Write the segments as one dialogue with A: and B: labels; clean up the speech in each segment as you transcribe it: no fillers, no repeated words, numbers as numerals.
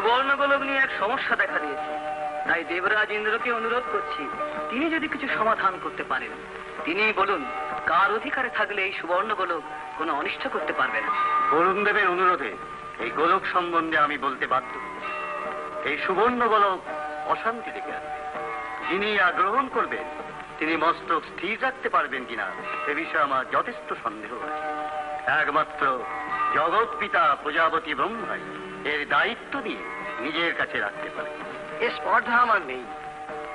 A: সুবর্ণ গোলক নিয়ে এক সমস্যা দেখা দিয়েছে, তাই দেবরাজ ইন্দ্রকে অনুরোধ করছি, তিনি যদি কিছু সমাধান করতে পারেন। তিনি বলুন, কার অধিকারে থাকলে এই সুবর্ণ গোলক কোনো অনিষ্ট করতে পারবে না।
B: বরুণ দেবের অনুরোধে এই গোলক সম্বন্ধে আমি বলতে বাধ্য। এই সুবর্ণ গোলক অশান্তি ডেকে আনবে। যিনি গ্রহণ করবেন তিনি মস্তক স্থির রাখতে পারবেন কিনা এ বিষয়ে আমার যথেষ্ট সন্দেহ আছে। একমাত্র জগৎ পিতা প্রজাপতি ব্রহ্মাই এর দায়িত্ব নিয়ে নিজের কাছে রাখতে পারে।
C: এ স্পর্ধা আমার নেই।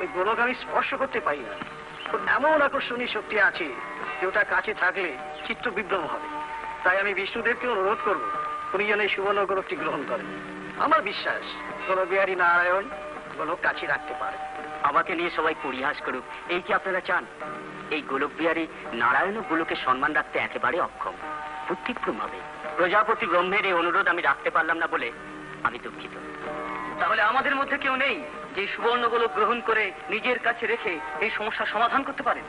C: ওই গোলক আমি স্পর্শ করতে পারি না। এমন আকর্ষণীয় শক্তি আছে যে ওটা কাছে থাকলে চিত্ত বিভ্রম হবে। তাই আমি বিষ্ণুদেবকে অনুরোধ করব উনি যেন এই সুবর্ণ গোলকটি গ্রহণ করেন। আমার বিশ্বাস কোন বিহারী নারায়ণ গোলক কাছে রাখতে পারে।
A: আমাকে নিয়ে সবাই পরিহাস করুক, এই কি আপনারা চান? এই গোলক বিহারী নারায়ণ ও গোলকের সম্মান রাখতে একেবারে অক্ষম, বুদ্ধিভ্রম হবে। প্রজাপতি ব্রহ্মের এই অনুরোধ আমি রাখতে পারলাম না বলে আমি দুঃখিত। তাহলে আমাদের মধ্যে কেউ নেই যে সুবর্ণ গোলক গ্রহণ করে নিজের কাছে রেখে এই সমস্যার সমাধান করতে পারে?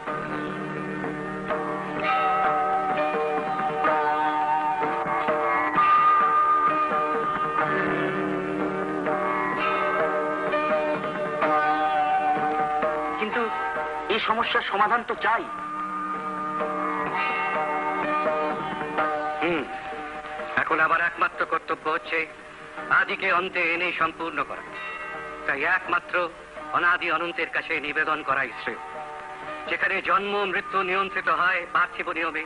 A: কিন্তু এই সমস্যার সমাধান তো চাই। এখন আমার একমাত্র কর্তব্য হচ্ছে আদিকে অন্তে এনে সম্পূর্ণ করা। তাই একমাত্র অনাদি অনন্তের কাছে নিবেদন করাই শ্রেয়। যেখানে জন্ম মৃত্যু নিয়ন্ত্রিত হয় পার্থিব নিয়মে,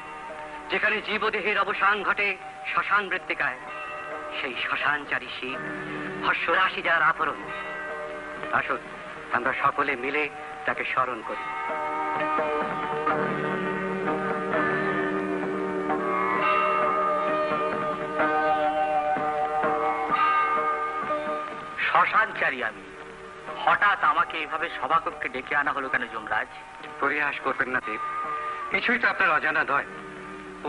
A: যেখানে জীবদেহের অবসান ঘটে শ্মশান মৃত্তিকায়, সেই শ্মশানচারী শিব ভস্মরাশি যার আবরণ। আসুন আমরা সকলে মিলে তাকে স্মরণ করি। শ্মশানচারী আমি, হঠাৎ আমাকে এভাবে সভাকক্ষে ডেকে আনা হলো কেন যমরাজ? পরিহাস করবেন না দেব, কিছুই তো আপনার অজানা নয়।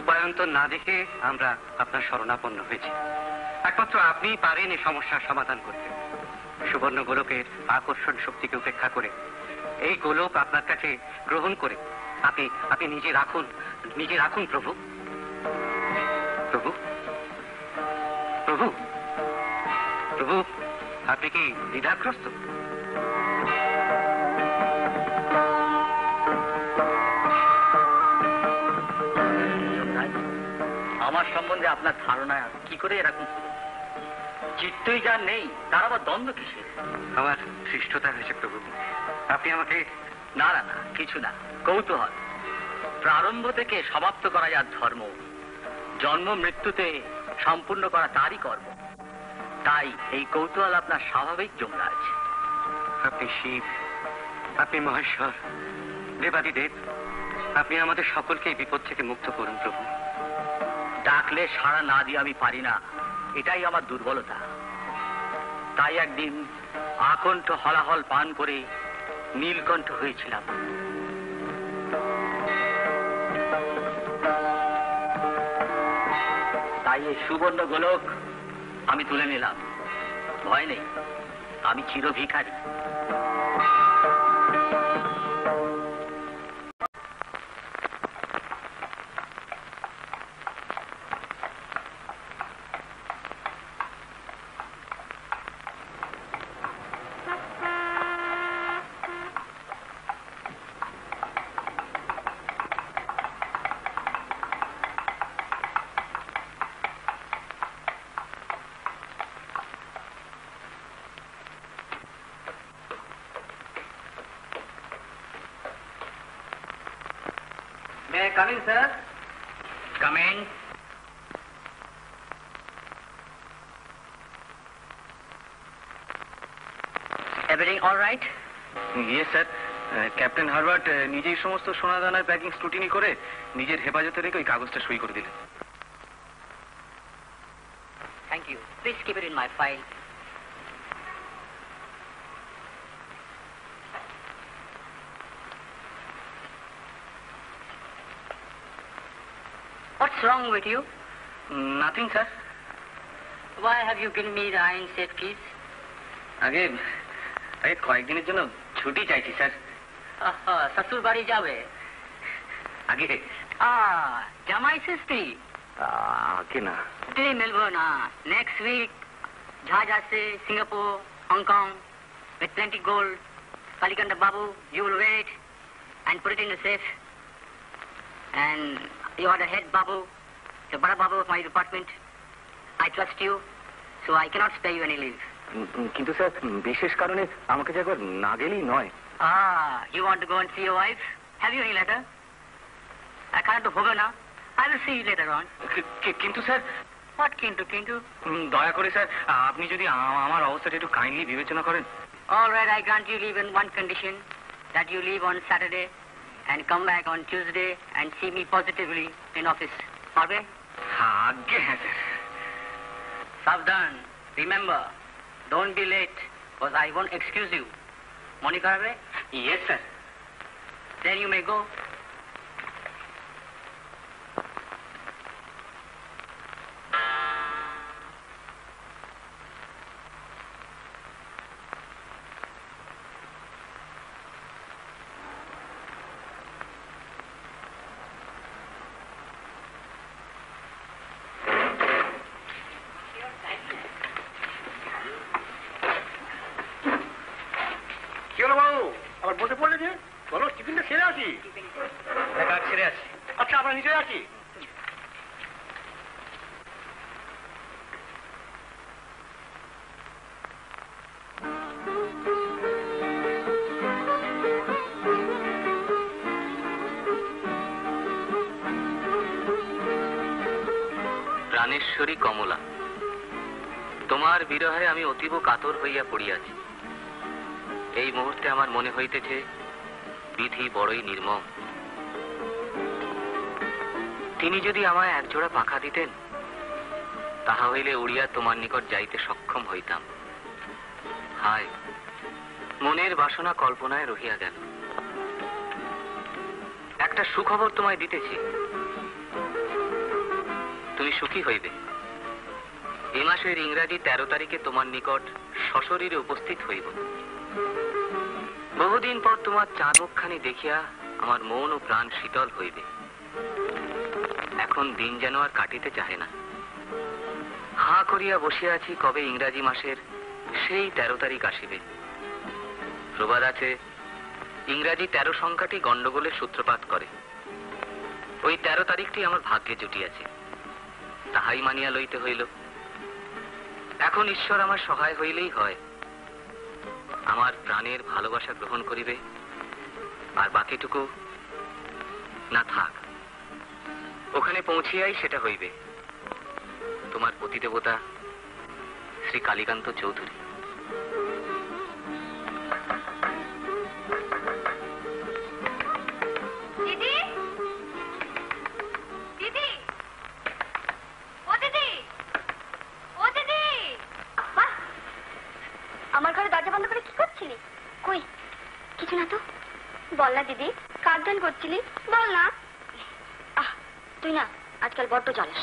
A: উপায়ন্তর না দেখে আমরা আপনার শরণাপন্ন হয়েছি। একমাত্র আপনিই পারেন এই সমস্যার সমাধান করতে। সুবর্ণ গোলকের আকর্ষণ শক্তিকে উপেক্ষা করে এই গোলক আপনার কাছে গ্রহণ করে আপনি নিজে রাখুন প্রভু। প্রভু প্রভু প্রভু, আপনি কি দ্বিধাগ্রস্ত? আমার সম্বন্ধে আপনার ধারণা কি করে এরকম? চিত্তই যার নেই তার আবার দ্বন্দ্ব কিসে? আমার সৃষ্টতা হয়েছে প্রভু, আপনি আমাকে। না না না, কিছু না, কৌতূহল। প্রারম্ভ থেকে সমাপ্ত করা যার ধর্ম, জন্ম মৃত্যুতে সম্পূর্ণ করা তারই কর্ম। তাই এই কৌতূহল আপনার স্বাভাবিক যমরাজ। আপনি শিব, আপনি মহেশ্বর, দেবাদিদেব, আপনি আমাদের সকলকে এই বিপদ থেকে মুক্ত করুন প্রভু। ডাকলে সাড়া না দিয়ে আমি পারি না, এটাই আমার দুর্বলতা। তাই একদিন আকণ্ঠ হলাহল পান করে নীলকণ্ঠ হয়েছিলাম। তাই এই সুবর্ণ গোলক আমি তুলে নিলাম। ভয় নেই, আমি চির ভিখারি। May I come in, sir? Come in. Everything all right?
B: Yes, sir. Captain Herbert নিজেই সমস্ত সোনাদানার প্যাকিং স্ক্রুটিনি করে নিজের হেফাজতে রেখে ওই কাগজটা সই করে দিলেন।
A: Thank you. Please keep it in my file. What's wrong with you?
B: Nothing, sir.
A: Why have you given me the iron safe keys?
B: আগে কয়েকদিনের জন্য ছুটি চাইছি স্যার।
A: শ্বশুর বাড়ি যাবে?
B: আগে
A: জামাই ষষ্ঠী?
B: আগে না,
A: মিলবো না। Next week
D: Jhaj Ase, Singapore, Hong Kong, with plenty gold. Kalikanda Babu, you will wait and put it in the safe. And you are the head Babu, the Bada Babu of my department. I trust you, so I cannot spare you any leave.
A: কিন্তু sir বিশেষ কারণে আমাকে যে একবার না গেলেই নয়।
D: You want to go and see your wife? Have you any letter? I can't do Hogana. I will see you later on.
A: কিন্তু স্যার
D: What kintu kintu?
A: দয়া করে স্যার আপনি যদি আমার অবস্থাটা একটু কাইন্ডলি বিবেচনা করেন।
D: All right, I grant you leave in one condition, that you leave on Saturday and come back on Tuesday and see me positively in office. Okay?
A: আজ্ঞে হ্যাঁ sir.
D: Savdhan, remember, don't be late, because I won't excuse you. Moni karabe?
A: Yes sir.
D: Then you may go.
C: কি হলো বাবু, আবার বসে পড়লে যে? বলো টিফিনটা সেরে আসি।
A: কাজ ছেড়ে আসি।
C: আচ্ছা, আমরা নিচে আছি।
A: প্রাণেশ্বরী কমলা, তোমার বিরহে আমি অতীব কাতর হইয়া পড়িয়াছি। এই মুহূর্তে আমার মনে হইতেছে বিধি বড়ই নির্মম। তিনি যদি আমায় একজোড়া পাখা দিতেন, তাহা হইলে উড়িয়া তোমার নিকট যাইতে সক্ষম হইতাম। হায়, মনের বাসনা কল্পনায় রহিয়া গেল। একটা সুখবর তোমায় দিতেছি, তুমি সুখী হইবে। এ মাসের ইংরাজি 13 তারিখে তোমার নিকট সশরীরে উপস্থিত হইব। বহুদিন পর তোমার চাঁদ মুখখানি দেখিয়া আমার মন ও প্রাণ শীতল হইবে। এখন দিন যেন আর কাটিতে চাহে না। হা করিয়া বসিয়া আছি কবে ইংরাজি মাসের সেই 13 তারিখ আসিবে। প্রবাদ আছে, ইংরাজি 13 সংখ্যাটি গন্ডগোলের সূত্রপাত করে। ওই 13 তারিখটি আমার ভাগ্যে জুটিয়াছে, তাহাই মানিয়া লইতে হইল। এখন ঈশ্বর আমার সহায় হইলেই হয়। আমার প্রাণের ভালোবাসা গ্রহণ করিবে, আর বাকিটুকু না থাক, ওখানে পৌঁছিয়াই সেটা হইবে। তোমার পতিদেবতা শ্রী কালীকান্ত চৌধুরী।
E: দিদি, দিদি, ও দিদি, ও দিদি। বাহ, আমার ঘরে দরজা বন্ধ করে কি করছিলি? কই, কিছু না তো। বল না দিদি, কার ধ্যান করছিলি? বল না। তুই না আজকাল বড্ড জ্বালাস।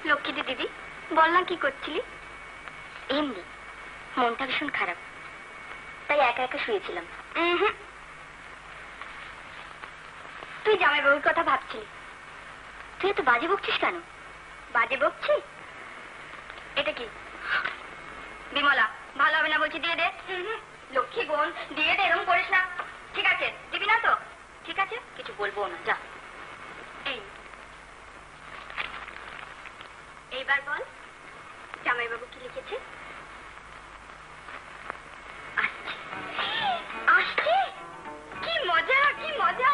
E: লক্ষ্মী দিদি, বল না কি করছিলি? এমনি মনটা ভীষণ খারাপ, তাই একা একা শুয়েছিলাম। তুই জামাইবাবুর কথা ভাবছিলি? তুই এত বাজে বকছিস কেন? বাজে বকছি? এটা কি বিমলা? ভালো হবে না বলছি, দিয়ে দে। লক্ষ্মী বোন, দিয়ে দে, এরকম করিস না। ঠিক আছে, দিবি না তো? ঠিক আছে, কিছু বলবো না, যা। এই, এইবার বল জামাইবাবু কি লিখেছে? আসছে, কি মজা, কি মজা।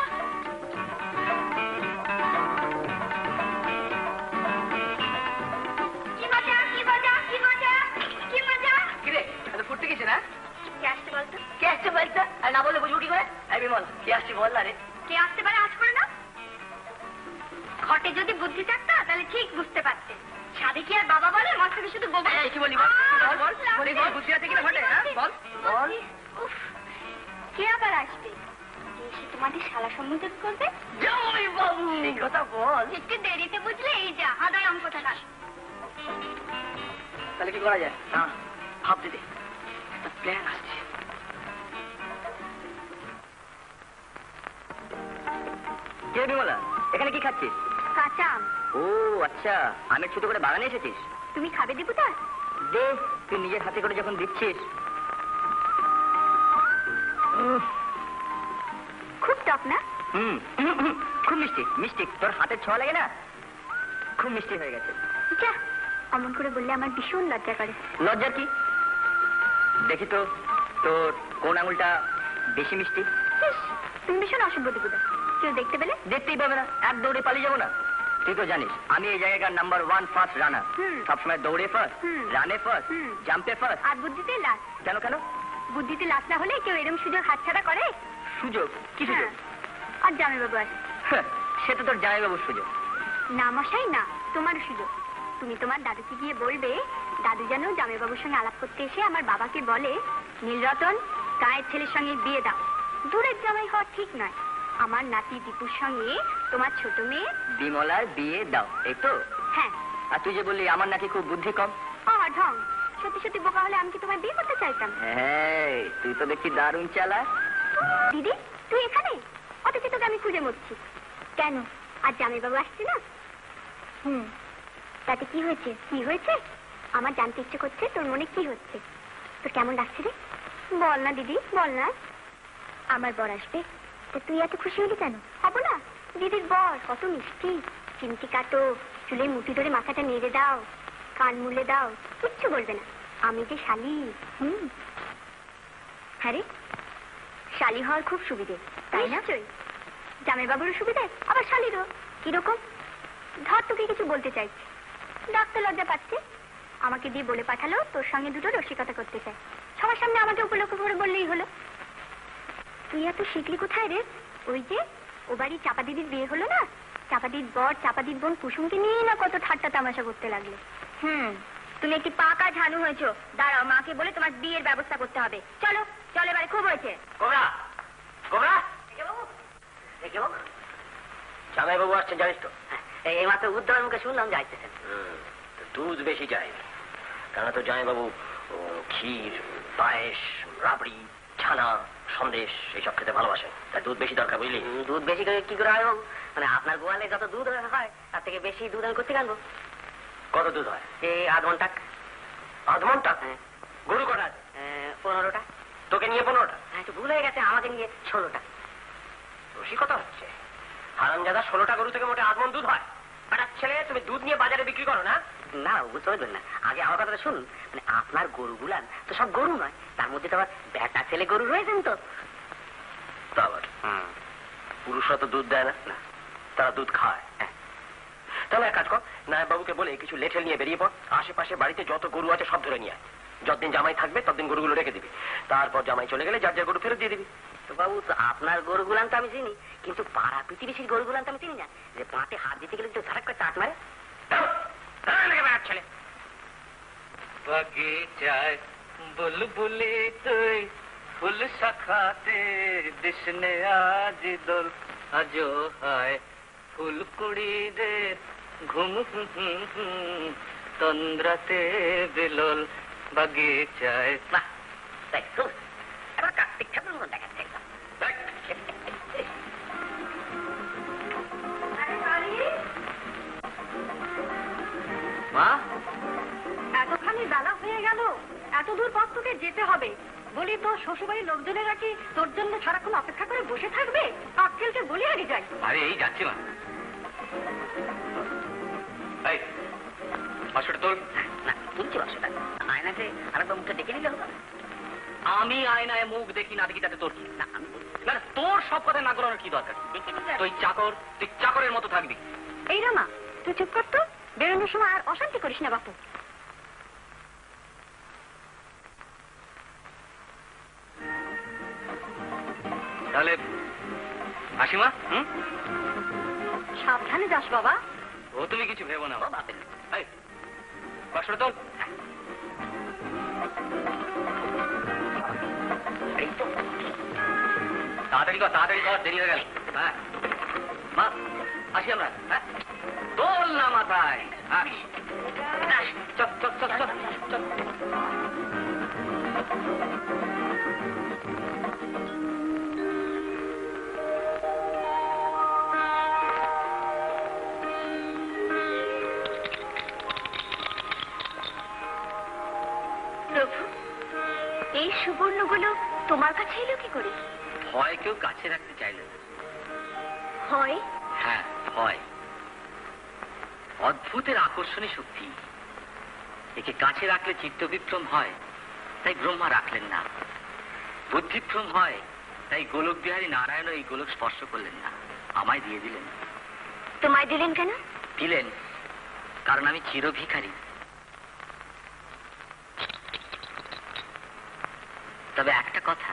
E: কি মজা, কি মজা, কি মজা, কি মজা।
D: কিরে, এত ফুটতে গেছে না?
E: কে আসতে বলতো?
D: কে আসছে বলতো? আর না বললে বুঝবো কি করে? এই বিমল, কে আসছে বল না রে।
E: কে আসতে পারে আজ করে না? ঘটে যদি বুদ্ধি থাকতো তাহলে ঠিক বুঝতে পারতে। সাদে কি আর বাবা বলে? মস্তাকে শুধু গোবর।
D: এই, কি বলি বল, বল, বল, বলি বল, বুদ্ধি আছে কিনা ঘটে, হ্যাঁ? বল, বল।
E: উফ, কে আবার আসবে? এসে তোমাদের শালা সম্বোধন করবে?
D: জামাইবাবু, এই কথা বল।
E: একটু দেরিতে বুঝলে এই যা আদায় অঙ্ক থাকা।
D: তাহলে কি করা যায়? না, ভাবতে দে, একটা প্ল্যান আসছে। কে বিমলা, এখানে কি খাচ্ছিস?
E: কাঁচা আম।
D: ও আচ্ছা, আমের ছোট করে বাগানে এসেছিস?
E: তুমি খাবে দেবুদা?
D: দে, তুই নিজের হাতে করে যখন দিচ্ছিস।
E: খুব টক না?
D: হুম, খুব মিষ্টি মিষ্টি। তোর হাতের ছোঁয়া লাগে না? খুব মিষ্টি হয়ে গেছে।
E: যা, অমন করে বললে আমার ভীষণ লজ্জা করে।
D: লজ্জা কি? দেখি তো তোর কোন আঙুলটা বেশি মিষ্টি।
E: ইস, তুমি ভীষণ অসভ্য দেবুদা। কেউ দেখতে পেলে?
D: দেখতেই পাবে না, এক দৌড়ে পালিয়ে যাবো না? তুই তো জানিস আমি এই জায়গার নাম্বার 1 ফার্স্ট রানার।
E: হুম।
D: সবসময় দৌড়ে ফার্স্ট,
E: হুম।
D: রানে ফার্স্ট,
E: হুম।
D: জাম্পে ফার্স্ট।
E: আর বুদ্ধিতে লাশ।
D: কেন কেন?
E: বুদ্ধিতে লাশ না হলে কেউ এরম সুযোগ হাতছাড়া করে?
D: সুযোগ? কি সুযোগ?
E: হ্যাঁ। আর জামাইবাবু আছে।
D: হ্যাঁ, সে তো তোর জামাইবাবুর সুযোগ।
E: না মশাই না, তোমার সুযোগ। তুমি তোমার দাদুকে গিয়ে বলবে দাদু যেন জামাইবাবুর সঙ্গে আলাপ করতে এসে আমার বাবাকে বলে নীলরতন গায়ের ছেলের সঙ্গে বিয়ে দাও। দূরের জামাই হওয়া ঠিক নয়। আমার নাতি দীপুর সঙ্গে তোমার ছোট মেয়ে
D: বিমলার বিয়ে দাও, এই তো?
E: হ্যাঁ।
D: আর তুই যে বললি আমার নাকি খুব বুদ্ধি কম।
E: ঢং। সত্যি সত্যি বোকা হলে আমি কি তোমায় বিয়ে করতে চাইতাম?
D: হ্যাঁ, তুই তো দেখছি দারুণ চালাক।
E: দিদি তুই এখানে? অথচ তোকে আমি খুঁজে মরছি। কেন, আর জামাইবাবু আসছে না? তাতে কি হয়েছে? কি হয়েছে আমার জানতে ইচ্ছে করছে। তোর মনে কি হচ্ছে? তোর কেমন লাগছে রে? বল না দিদি, বল না। আমার বর আসবে, তা তুই এত খুশি হলি কেন? হব না? দিদির বর কত মিষ্টি। চিমটি কাটো, চুলে মুঠি ধরে মাথাটা নেড়ে দাও, কান মুলে দাও, কিচ্ছু বলবে না। আমি যে শালি। হ্যাঁ রে, শালি হওয়ার খুব সুবিধে, তাই না? জামাইবাবুরও সুবিধে, আবার শালিরও। কিরকম? ধর তোকে কিছু বলতে চাইছি, ডাকতে লজ্জা পাচ্ছে। আমাকে দিয়ে বলে পাঠালো তোর সঙ্গে দুটো রসিকতা করতে চাই। সবার সামনে আমাকে উপলক্ষ করে বললেই হলো। তুই এত শিখলি কোথায় রে? ওই যে ও বাড়ি চাপা দিদির বিয়ে হলো না, চাপাদির বর চাপাদির বোন কুসুমকে নিয়ে না কত ঠাট্টা তামাশা করতে লাগলো। তুমি একটি পাকা ঝানু হয়েছো। দাঁড়াও, মাকে বলে তোমার বিয়ের ব্যবস্থা করতে হবে। চলো চলো, এবারে খুব হয়েছে।
C: কোবরা, কোবরা,
D: দেখে বাবু,
C: জামাইবাবু আসছেন জানিস তো?
D: এই মাত্র উদ্ধারের মুখে শুনলাম যে আসতেছেন।
C: দুধ বেশি যায়, কেন তো জামাইবাবু ক্ষীর, পায়েস, রাবড়ি, ছানা, সন্দেশ এইসব খেতে ভালোবাসেন, তাই দুধ বেশি দরকার, বুঝলি?
D: দুধ বেশি করে কি করে হয় বাবু? মানে আপনার গোয়ালে যত দুধ হয় তার থেকে বেশি দুধ আমি করতে আনবো।
C: কত দুধ হয়?
D: এই আধ ঘন্টা।
C: আধ ঘন্টা? গরু কটা আছে?
D: 15টা।
C: তোকে নিয়ে 15টা?
D: একটু ভুল হয়ে গেছে, আমাকে নিয়ে 16টা।
C: রসিকতা হচ্ছে। হারামজাদা, 16টা গরু থেকে মোটে 8 মণ দুধ হয়। পাঠার ছেলে, তুমি দুধ নিয়ে বাজারে বিক্রি করো না?
D: না বুঝতে পারবেন না, আগে আমার কথাটা শুনুন। মানে আপনার গরুগুলান তো সব গরু নয়, তার মধ্যে তো আবার বেটা ছেলে গরু রয়েছেন তো।
C: তা আবার পুরুষরা তো দুধ দেয় না, তারা দুধ খায়। তাহলে এক কাজ কর, নায়কবাবুকে বলে কিছু লেঠেল নিয়ে বেরিয়ে পড়। আশেপাশে বাড়িতে যত গরু আছে সব ধরে নিয়ে আয়। যতদিন জামাই থাকবে ততদিন গরুগুলো রেখে দিবি, তারপর জামাই চলে গেলে যার যার গরু ফেরত দিয়ে দিবি।
D: তো বাবু, তো আপনার গরুগুলান তো আমি চিনি, কিন্তু পাড়া পৃথিবীর গরুগুলান তো আমি চিনি না। যে পাঁটে হাত দিতে গেলে তো ঝাড়াক করে টাট মারে।
C: ছেলে
A: বাগিচায় বুলবুলি তুই ফুল শাখাতে দিসনে আজ দোল, আজো হায় ফুল কুড়িদের ঘুম তন্দ্রাতে বিলোল বাগিচায়।
D: বাহ, তাই তো এবার কার্তিক ঠাকুর মতো দেখাচ্ছে একদম।
A: মা,
E: এতখানি বেলা হয়ে গেল, এত দূর পথ তোকে যেতে হবে। বলি তোর শ্বশুরবাড়ির লোকজনেরা কি তোর জন্য সারাক্ষণ অপেক্ষা করে বসে থাকবে? আক্কেলকে বলি আগে যাই।
A: আরে এই যাচ্ছি মা। এই বাক্সটা তোল।
D: না, তুলছি বাক্সটা। আয়নাতে আরেকবার মুখটা ডেকে নিলে হবে।
A: আমি আয়নায় মুখ দেখি না দেখি তাতে তোর কি?
D: না, আমি
A: না না, তোর সব কথা না করানোর কি দরকার?
D: দেখে নিলে।
A: তুই চাকরের মতো থাকবি।
E: এই রামা, তুই চুপ কর তো। বেরোনোর সময় আর অশান্তি করিস না বাপু।
A: তাহলে আসি মা।
E: সাবধানে যাস বাবা।
A: ও তুমি কিছু ভেবো না।
D: বাপের
A: এই বাক্সটা তোল।
D: এই তো
A: তাড়াতাড়ি কর, দেরি হয়ে গেল। হ্যাঁ মা, আসি আমরা। হ্যাঁ, তোল না মাথায়। হ্যাঁ, চল চল চল চল চল।
E: তোমার কাছে এলো কি করে?
A: ভয় কেউ কাছে রাখতে চাইলে না।
E: হয়?
A: হ্যাঁ, ভয় অদ্ভুতের আকর্ষণী শক্তি। একে কাছে রাখলে চিত্তবিভ্রম হয়, তাই ব্রহ্মা রাখলেন না। বুদ্ধিভ্রম হয়, তাই গোলক বিহারী নারায়ণ এই গোলক স্পর্শ করলেন না, আমায় দিয়ে দিলেন।
E: তোমায় দিলেন কেন?
A: দিলেন কারণ আমি চিরভিখারী। তবে একটা কথা,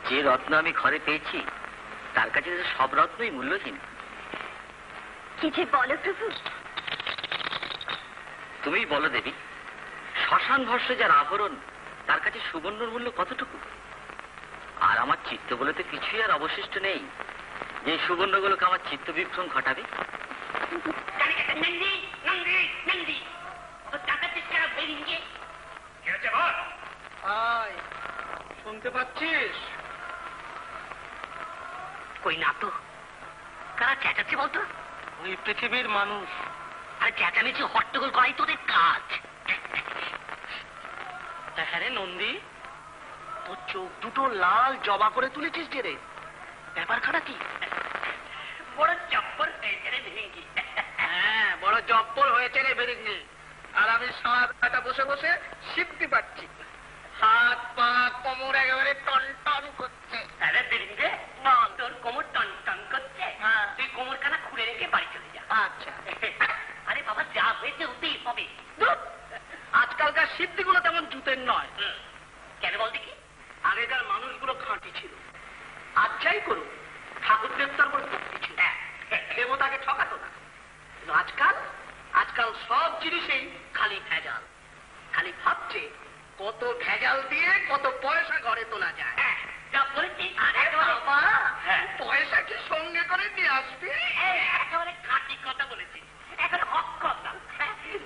A: যে রত্ন আমি ঘরে পেয়েছি তার কাছে সব রত্নই মূল্যহীন।
E: কি যে বলো প্রভু।
A: তুমি বলো দেবী, শ্মশান ভস্য যার আভরণ তার কাছে সুবর্ণর মূল্য কতটুকু? আর আমার চিত্ত বলে তো কিছুই আর অবশিষ্ট নেই যে সুবর্ণগুলোকে আমার চিত্ত বিভ্রম ঘটাবে।
C: শুনতে পাচ্ছিস?
D: কই না তো, কারা চেঁচাচ্ছে বলতো?
C: ওই পৃথিবীর মানুষ।
D: আর চেঁচামেচি হট্টগোল করাই তোদের কাজ।
C: হ্যাঁ রে নন্দী, তোর চোখ দুটো লাল জবা করে তুলেছিস যে রে, ব্যাপারখানা কি?
D: বড় চপ্পল হয়েছে রে ভেঙ্গি।
C: হ্যাঁ, বড় জব্বর হয়েছে রে বেরিঙ্গি। আর আমি সারাটা বসে বসে শিখতে পারছি, হাত পা কোমর একেবারে টন টন করছে।
D: আরে বেরিঙ্গে, তোর কোমর টন টন করছে, তুই কোমর খানা খুলে রেখে বাড়ি চলে যা।
C: আচ্ছা।
D: আরে বাবা, যা হয়েছে হতেই হবে।
C: আজকালকার সিদ্ধিগুলো তেমন জুতের নয়।
D: কেন বল দেখি?
C: আগেকার মানুষগুলো খাঁটি ছিল। আজ যাই করুক, ঠাকুর দেবতার করে ভক্তি ছিল, দেবতাকে ঠকাতো না। কিন্তু আজকাল সব জিনিসেই খালি ভেজাল। খালি ভাবছে কত ভেজাল দিয়ে কত পয়সা ঘরে তোলা যায়।
D: যা বলেছিস
C: বাবা, পয়সা কি সঙ্গে করে নিয়ে আসবি?
D: একেবারে খাঁটি কথা বলেছিস। এখন হক কথা,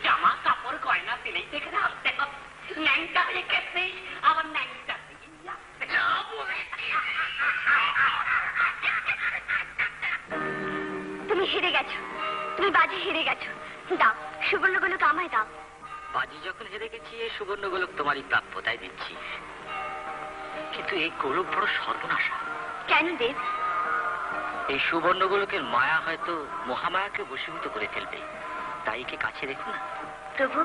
D: জামা কাপড় গয়না পেলেই তো এখানে আসতে হবে। ন্যাংটা হয়ে গেছিস, আবার ন্যাংটা
E: তুমি হেরে গেছো, তুমি বাজি হেরে গেছো। দাও সুবর্ণগুলোকে আমায় দাও।
A: বাজি যখন হেরে গেছি, এই সুবর্ণ গোলক তোমারই প্রাপ্য, তাই দিচ্ছি। কিন্তু এই গোলক বড় সর্বনাশা।
E: কেন দেব?
A: এই সুবর্ণ গোলকের মায়া হয়তো মহামায়াকে বশীভূত করে ফেলবে, তাই একে কাছে রেখো না।
E: প্রভু,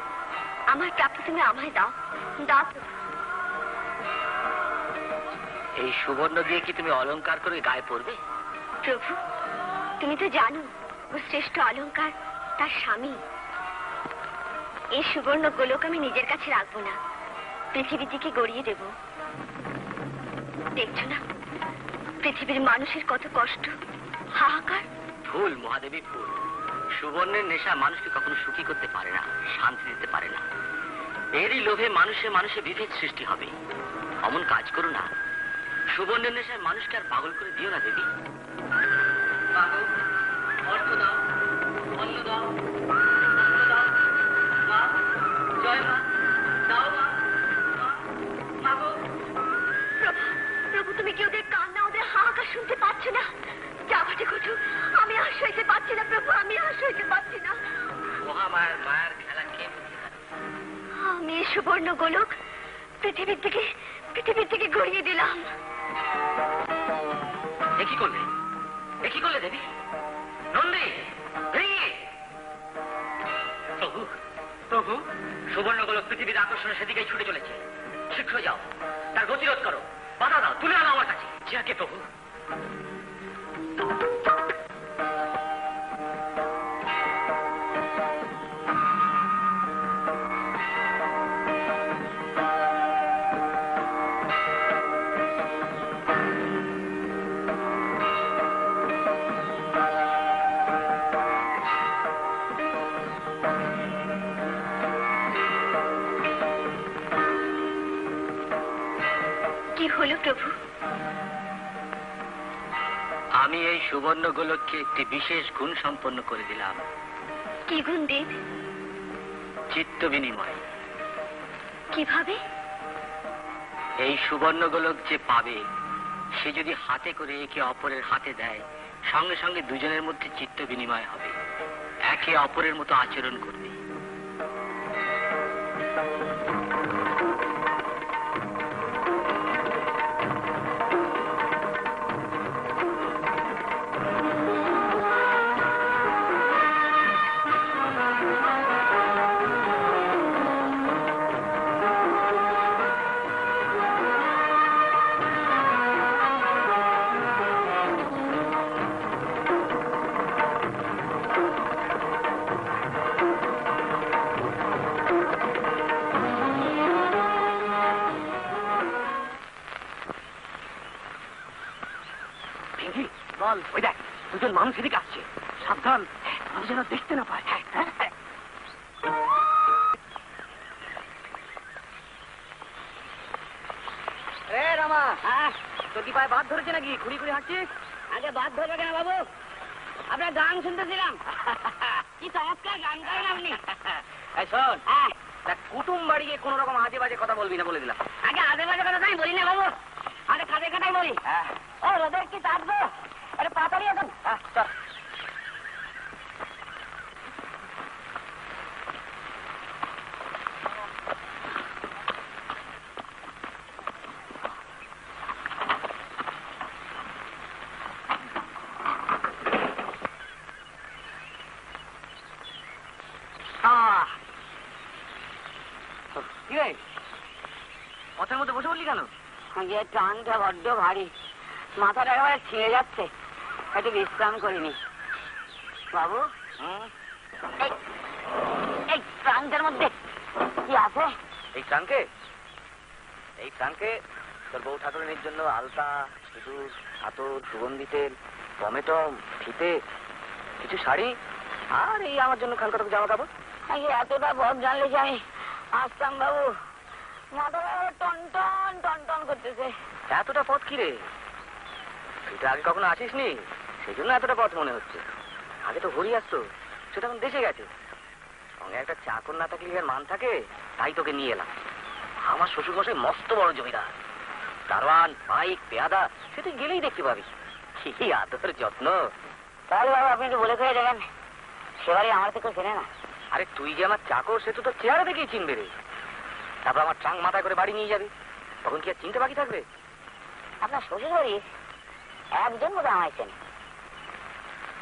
E: আমার প্রাপ্য তুমি আমায় দাও। দাও প্রভু।
A: এই সুবর্ণ দিয়ে কি তুমি অলংকার করে গায়ে পরবে?
E: প্রভু, তুমি তো জানো ও শ্রেষ্ঠ অলংকার তার স্বামী। এই সুবর্ণ গোলক আমি নিজের কাছে রাখবো না, পৃথিবী থেকে গড়িয়ে দেব। দেখছো না পৃথিবীর মানুষের কত কষ্ট, হাহাকার।
A: ভুল মহাদেবী, ভুল। সুবর্ণের নেশা মানুষকে কখনো সুখী করতে পারে না, শান্তি দিতে পারে না। এরই লোভে মানুষে বিভেদ সৃষ্টি হবে। অমন কাজ করো না। সুবর্ণের নেশায় মানুষকে আর পাগল করে দিও না দেবী।
C: অর্থ দাও, অন্ন দাও, অন্ন দাও। মা, জয় মা, দাও মা, মা গো।
E: প্রভু, প্রভু, তুমি কি ওদের কান্না, ওদের হাহাকার শুনতে পাচ্ছ না? যা ঘটে ঘটুক, আমি আর সইতে পারছি না প্রভু, আমি আর সইতে পারছি না।
A: মহামায়ার মায়ের খেলা কে?
E: আমি এই সুবর্ণ গোলক পৃথিবীর দিকে গড়িয়ে দিলাম।
A: একই করলে, একই করলে দেবী। নন্দী, প্রভু, প্রভু, সুবর্ণ গোলক পৃথিবীর আকর্ষণে সেদিকেই ছুটে চলেছে। শীঘ্র যাও, তার গতিরোধ করো, বাধা দাও, তুলে আনো আমার কাছে। যাকে প্রভু।
E: কি হলো প্রভু?
A: আমি এই সুবর্ণ গোলককে একটি বিশেষ গুণ সম্পন্ন করে দিলাম।
E: কি গুণ দেব?
A: চিত্ত বিনিময়।
E: কিভাবে?
A: এই সুবর্ণ গোলক যে পাবে, সে যদি হাতে করে একে অপরের হাতে দেয়, সঙ্গে সঙ্গে দুজনের মধ্যে চিত্ত বিনিময় হবে, একে অপরের মতো আচরণ করবে।
C: গোপাল, ওই দেখ দুজন মানুষ এদিকে আসছে, সাবধান আমি যেন দেখতে না পাই।
D: রামা, হ্যাঁ তোর কি পায়ে বাদ ধরেছে নাকি? ঘুরি ঘুরি হাঁটছিস? আগে বাদ ধরবে কেন বাবু? আপনার গান শুনতেছিলাম। কি চমৎকার গান করেন আপনি।
A: এই শোন,
D: হ্যাঁ,
A: কুটুম বাড়ি গিয়ে কোনো রকম আজে বাজে কথা বলবি না বলে দিলাম।
D: আগে আজে বাজে কথা তাই বলি না বাবু, আরে কাজে কাটাই বলি।
A: হ্যাঁ
D: ও রোদের কি তাপ গো, আরে পাতালি এখন।
A: চল। পথের মধ্যে বসে বললি কেন?
D: আগে টানটা বড্ড ভারী, মাথাটা একেবারে ছিঁড়ে যাচ্ছে, একটু বিশ্রাম করিনি। বাবু, এই ট্রাঙ্কের মধ্যে কি আছে?
A: এই ট্রাঙ্কে তোর বউ ঠাকুরানির জন্য আলতা, সিঁদুর, আতর, সুগন্ধি তেল, টমেটম, ফিতে, কিছু শাড়ি, আর এই আমার জন্য খানকাটা জামা কাপড়।
D: আগে এতটা পথ জানলে যে আমি আসতাম বাবু, মাথাটা টন টন টন টন করতেছে।
A: এতটা পথ কি রে? তুই তো আগে কখনো আসিস নি, সেই জন্য এতটা পথ মনে হচ্ছে। আগে তো হরি আসতো, সেটা এখন দেশে গেছে। সঙ্গে একটা চাকর না থাকলে আর মান থাকে, তাই তোকে নিয়ে এলাম। আমার শ্বশুর মশাই মস্ত বড় জমিদার, দারোয়ান, বাইক, পেয়াদা, সে তুই গেলেই দেখতে পাবি। কি আদর যত্ন।
D: তাহলে বাবু আপনি একটু বলে করে দেবেন, সেবারই আমার থেকে চেনে না।
A: আরে তুই যে আমার চাকর, সে তো তোর চেহারা দেখেই চিনবে রে। তারপর আমার ট্রাঙ্ক মাথায় করে বাড়ি নিয়ে যাবি, তখন কি আর চিনতে বাকি থাকবে?
D: আপনার শ্বশুর বাড়ি একজন বোধ আমায় চেনে।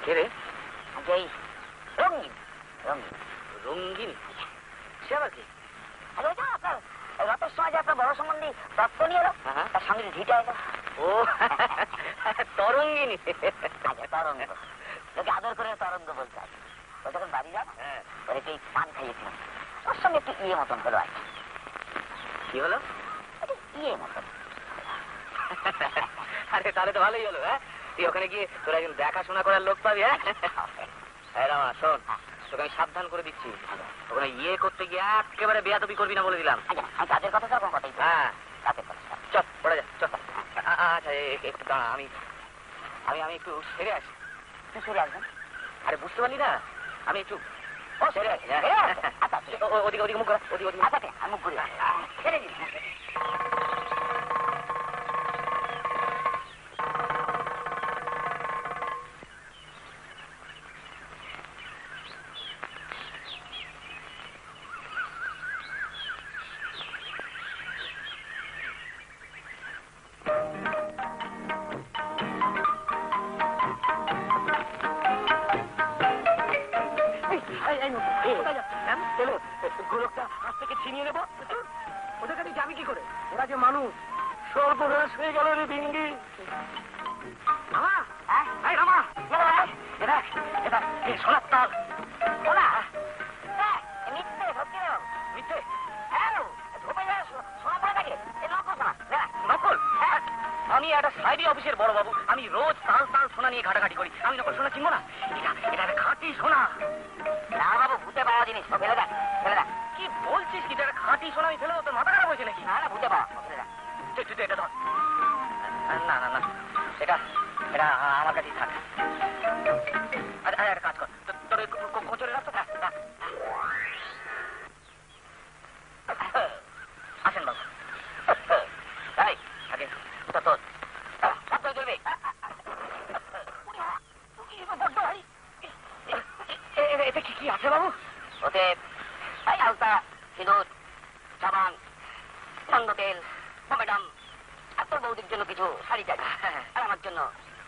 A: কে রে?
D: যেই রঙিন রঙিন
A: রঙ্গিন? সে আবার কি?
D: আরে ওইটা আপনার রথের সময় যে আপনার বড় সম্বন্ধী রক্ত নিয়ে এলো,
A: হ্যাঁ।
D: তার সঙ্গে ঢিটা এলো।
A: ও তরঙ্গিনী।
D: আচ্ছা, তরঙ্গ, লোকে আদর করে তরঙ্গ বলতে আছে। ও যখন বাড়ি যান, ওর একটু পান খাইয়েছিলাম, ওর সঙ্গে একটু ইয়ে মতন হলো আর কি।
A: কি হলো?
D: একটু ইয়ে মতন।
A: আরে তাহলে তো ভালোই হলো। হ্যাঁ, তুই ওখানে গিয়ে তোরা একজন দেখাশোনা করার লোক পাবি। হ্যাঁ রামা, শোন, তোকে আমি সাবধান করে দিচ্ছি, ওখানে ইয়ে করতে গিয়ে একেবারে বেয়াদবি করবি না বলে দিলাম।
D: আচ্ছা, আমি কাজের কথা তো কথাই।
A: হ্যাঁ,
D: কাজের কথা।
A: চল পড়ে যা, চল। আচ্ছা একটু দাঁড়া, আমি একটু সেরে আসি।
D: তুই সরে আসবেন?
A: আরে বুঝতে পারলি না, আমি একটু সেরে আসি।
D: আচ্ছা,
A: ওদিকে মুখ করা, ওদিকে।
D: আচ্ছা, আমি মুখ ঘুরি ছেড়ে দিন।
C: গোলকটা আজ থেকে ছিনিয়ে নেবো, ওদের কাছে যাবি কি করে? ওরা যে মানুষ, সর্বনাশ হয়ে গেল রে ভিঙ্গি। রামা, এই রামা, এটা এটা এই সোনার তাল।
D: শোনা মিথ্যে, সত্যি না
A: মিথ্যে?
D: হ্যাঁ, ধোপে যায় শোনা পড়ে থাকে, এ নকল শোনা।
A: নকল? আমি একটা সাইডি অফিসের বড় বাবু, আমি রোজ তাল তাল সোনা নিয়ে ঘাটাঘাটি করি, আমি নকল সোনা চিনবো না? এটা একটা খাঁটি সোনা।
D: না বাবু, ভূতে পাওয়া জিনিস, ফেলে দেন, ফেলে দেন।
A: কি বলছিস? কি একটা খাঁটি সোনা আমি ফেলে তোর মাথা খারাপ হয়েছে নাকি?
D: না না, ভূতে পাওয়া, ফেলে দেন।
A: তুই এটা ধর। না না না, এটা এটা আমার কাছেই থাক। আরে একটা কাজ কর, তোর কোচরে রাখতো। আসেন বাবু। তাই আগে তোর চলবে। এতে কি আছে বাবু?
D: ওতে আলতা, সিঁদুর, সাবান, গন্ধ তেল, টমেটম, আর তোর বৌদির জন্য কিছু শাড়ি টাড়ি, আর আমার জন্য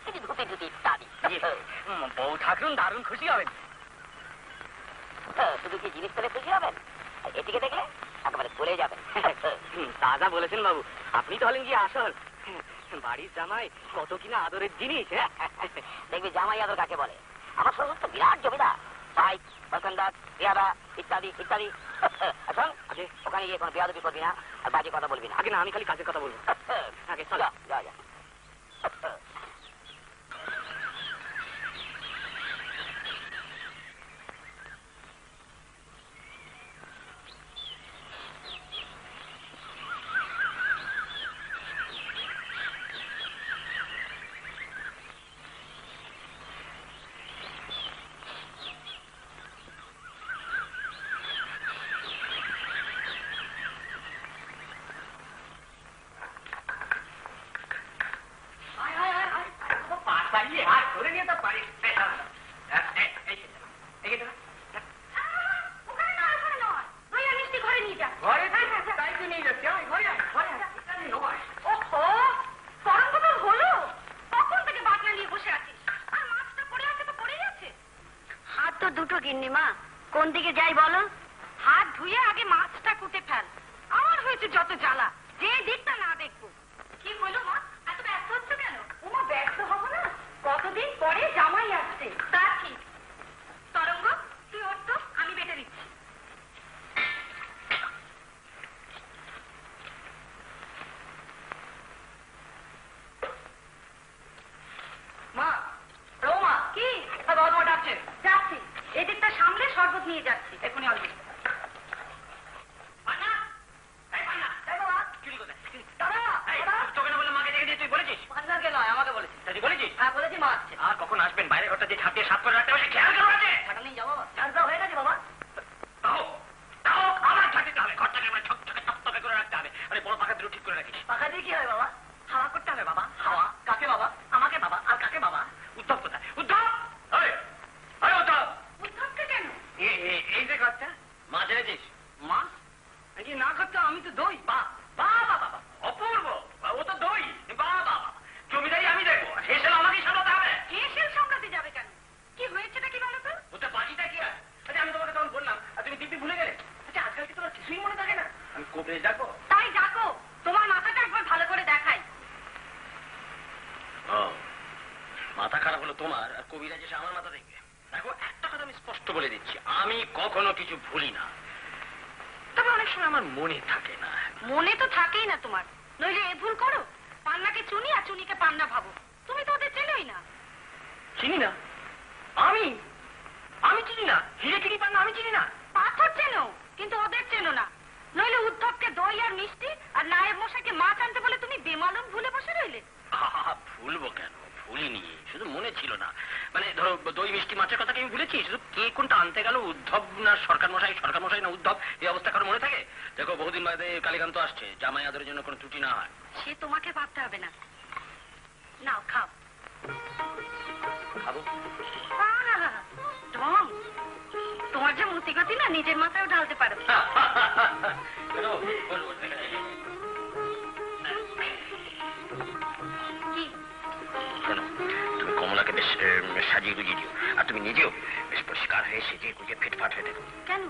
D: কিছু ধুতি ধুতি ইত্যাদি।
A: বউ ঠাকুরুন দারুণ খুশি হবেন।
D: শুধু কি জিনিস পেলে খুশি হবেন, এদিকে দেখলে একেবারে চলে যাবেন।
A: দাদা বলেছেন বাবু, আপনি তো হলেন কি আসল বাড়ির জামাই, কত কিনা আদরের জিনিস।
D: দেখবি জামাই আদর কাকে বলে। আমার শ্বশুর তো বিরাট জমিদার, ভাই, বাসনদার, পেয়াদা ইত্যাদি ইত্যাদি। এখন ওখানে গিয়ে কোনো বেয়াদবি করবি না, আর বাজে কথা বলবি না।
A: আগে না, আমি খালি কাজের কথা বলবো। আগে চল।
D: যা যা।
E: তো দুটো গিন্নি মা, কোন দিকে যাই বলো?
F: হাত ধুয়ে আগে মাছটা কুটে ফেল। আমার হয়েছে যত জ্বালা, যে দিকটা না দেখবো। কি হলো মা, এত ব্যস্ত হচ্ছে কেন? ওমা ব্যস্ত হবো না, কতদিন পরে জামাই আসছে। তা ঠিক। তরঙ্গ, তুই ওর তো, আমি বেটে দিচ্ছি।
C: মা, রৌমা,
F: কি?
C: বাবা তোমার ডাকছে।
F: যাচ্ছি, এদিকটা সামলে শরবত নিয়ে যাচ্ছি, এখনই আসবি।
C: পান্নাকে নয়, আমাকে বলেছি। হ্যাঁ বলেছি, মা আসছে।
A: আর কখন আসবেন? বাইরে ঘরটা যে ঝাঁপিয়ে সাফ করে রাখতে হবে, খেয়াল করে আছে।
C: ছাটা নিয়ে যাবো বাবা। ঝাড় দেওয়া হয়ে গেছে বাবা।
A: তাও তাও আবার ঝাঁটিতে হবে, ঘরটাকে আমার ঝকঝকে তপ্তপে করে রাখতে হবে। আরে বড় পাখা দুটো ঠিক করে রাখিস।
C: পাখা দিয়ে কি হয় বাবা?
A: হাওয়া করতে হবে বাবা, হাওয়া। কাকে বাবা? আমাকে বাবা। আর কাকে বাবা? উদ্ধব কোথায়? উদ্ধব! এই, এই উদ্ধব!
F: উদ্ধবকে কেন?
A: এই যে ঘরটা, মা ছেড়েছিস?
C: মা, নাকি না করতে আমি তো দই।
A: বাহ, বাহ, বাহ, বাহ, অপূর্ব! ও তো দই। বাহ, বাহ, বাহ। জমিদারি আমি দেখবো, শেষ হলে আমাকেই সামলাতে হবে।
F: কে সেল সামলাতে যাবে কেন? কি হয়েছেটা কি বলো তো?
A: ওটা বাজিটা কি আর? আচ্ছা, আমি তোমাকে তখন বললাম, আর তুমি দিব্যি ভুলে গেলে। আচ্ছা, আজকাল কি তোমার কিছুই মনে থাকে না? আমি কবরেজ ডাকবো?
F: তাই ডাকো, তোমার মাথাটা একবার ভালো করে দেখাই।
A: ও, মাথা খারাপ হলো তোমার, আর কবিরাজ এসে আমার মাথা দেখবে। দেখো, একটা কথা আমি স্পষ্ট বলে দিচ্ছি, আমি কখনো কিছু ভুলি না, তবে অনেক সময় আমার মনে থাকে না।
F: মনে তো থাকেই না তোমার, নইলে এ ভুল করো, পান্নাকে চুনি আর চুনিকে পান্না ভাবো। তুমি তো ওদের চেনোই না।
A: চিনি না? আমি আমি চিনি না? হিরে চিনি পান না, আমি চিনি না?
F: পাথর চেনো, কিন্তু ওদের চেনো না। নইলে উদ্ধবকে দই আর মিষ্টি আর নায়েব মশাইকে মাছ আনতে বলে তুমি বেমালুম ভুলে বসে রইলে।
A: আহা, ভুলবো কেন? ভুলিনি, শুধু মনে ছিল না। মানে ধরো, দই মিষ্টি মাছের কথা কি আমি ভুলেছি? শুধু কে কোনটা আনতে গেল, উদ্ধব না সরকার মশাই না উদ্ধব, এই অবস্থা কারো মনে থাকে? দেখো, বহুদিন বাদে কালীকান্ত আসছে, জামাই আদরের জন্য কোনো ত্রুটি না হয়।
F: সে তোমাকে ভাবতে হবে না। নাও খাও।
A: খাবো?
F: আহা, ঢং। তোমার যে মতিগতি না, নিজের মাথায়ও ঢালতে পারো।
A: কেন? বলবো, দেখে নেই।
F: কি?
A: শোনো, তুমি কমলাকে বেশ সাজিয়ে গুজিয়ে দিও, আর তুমি নিজেও বেশ পরিষ্কার হয়ে সেজে গুজিয়ে ফিটফাট হয়ে দেখো।
F: কেন?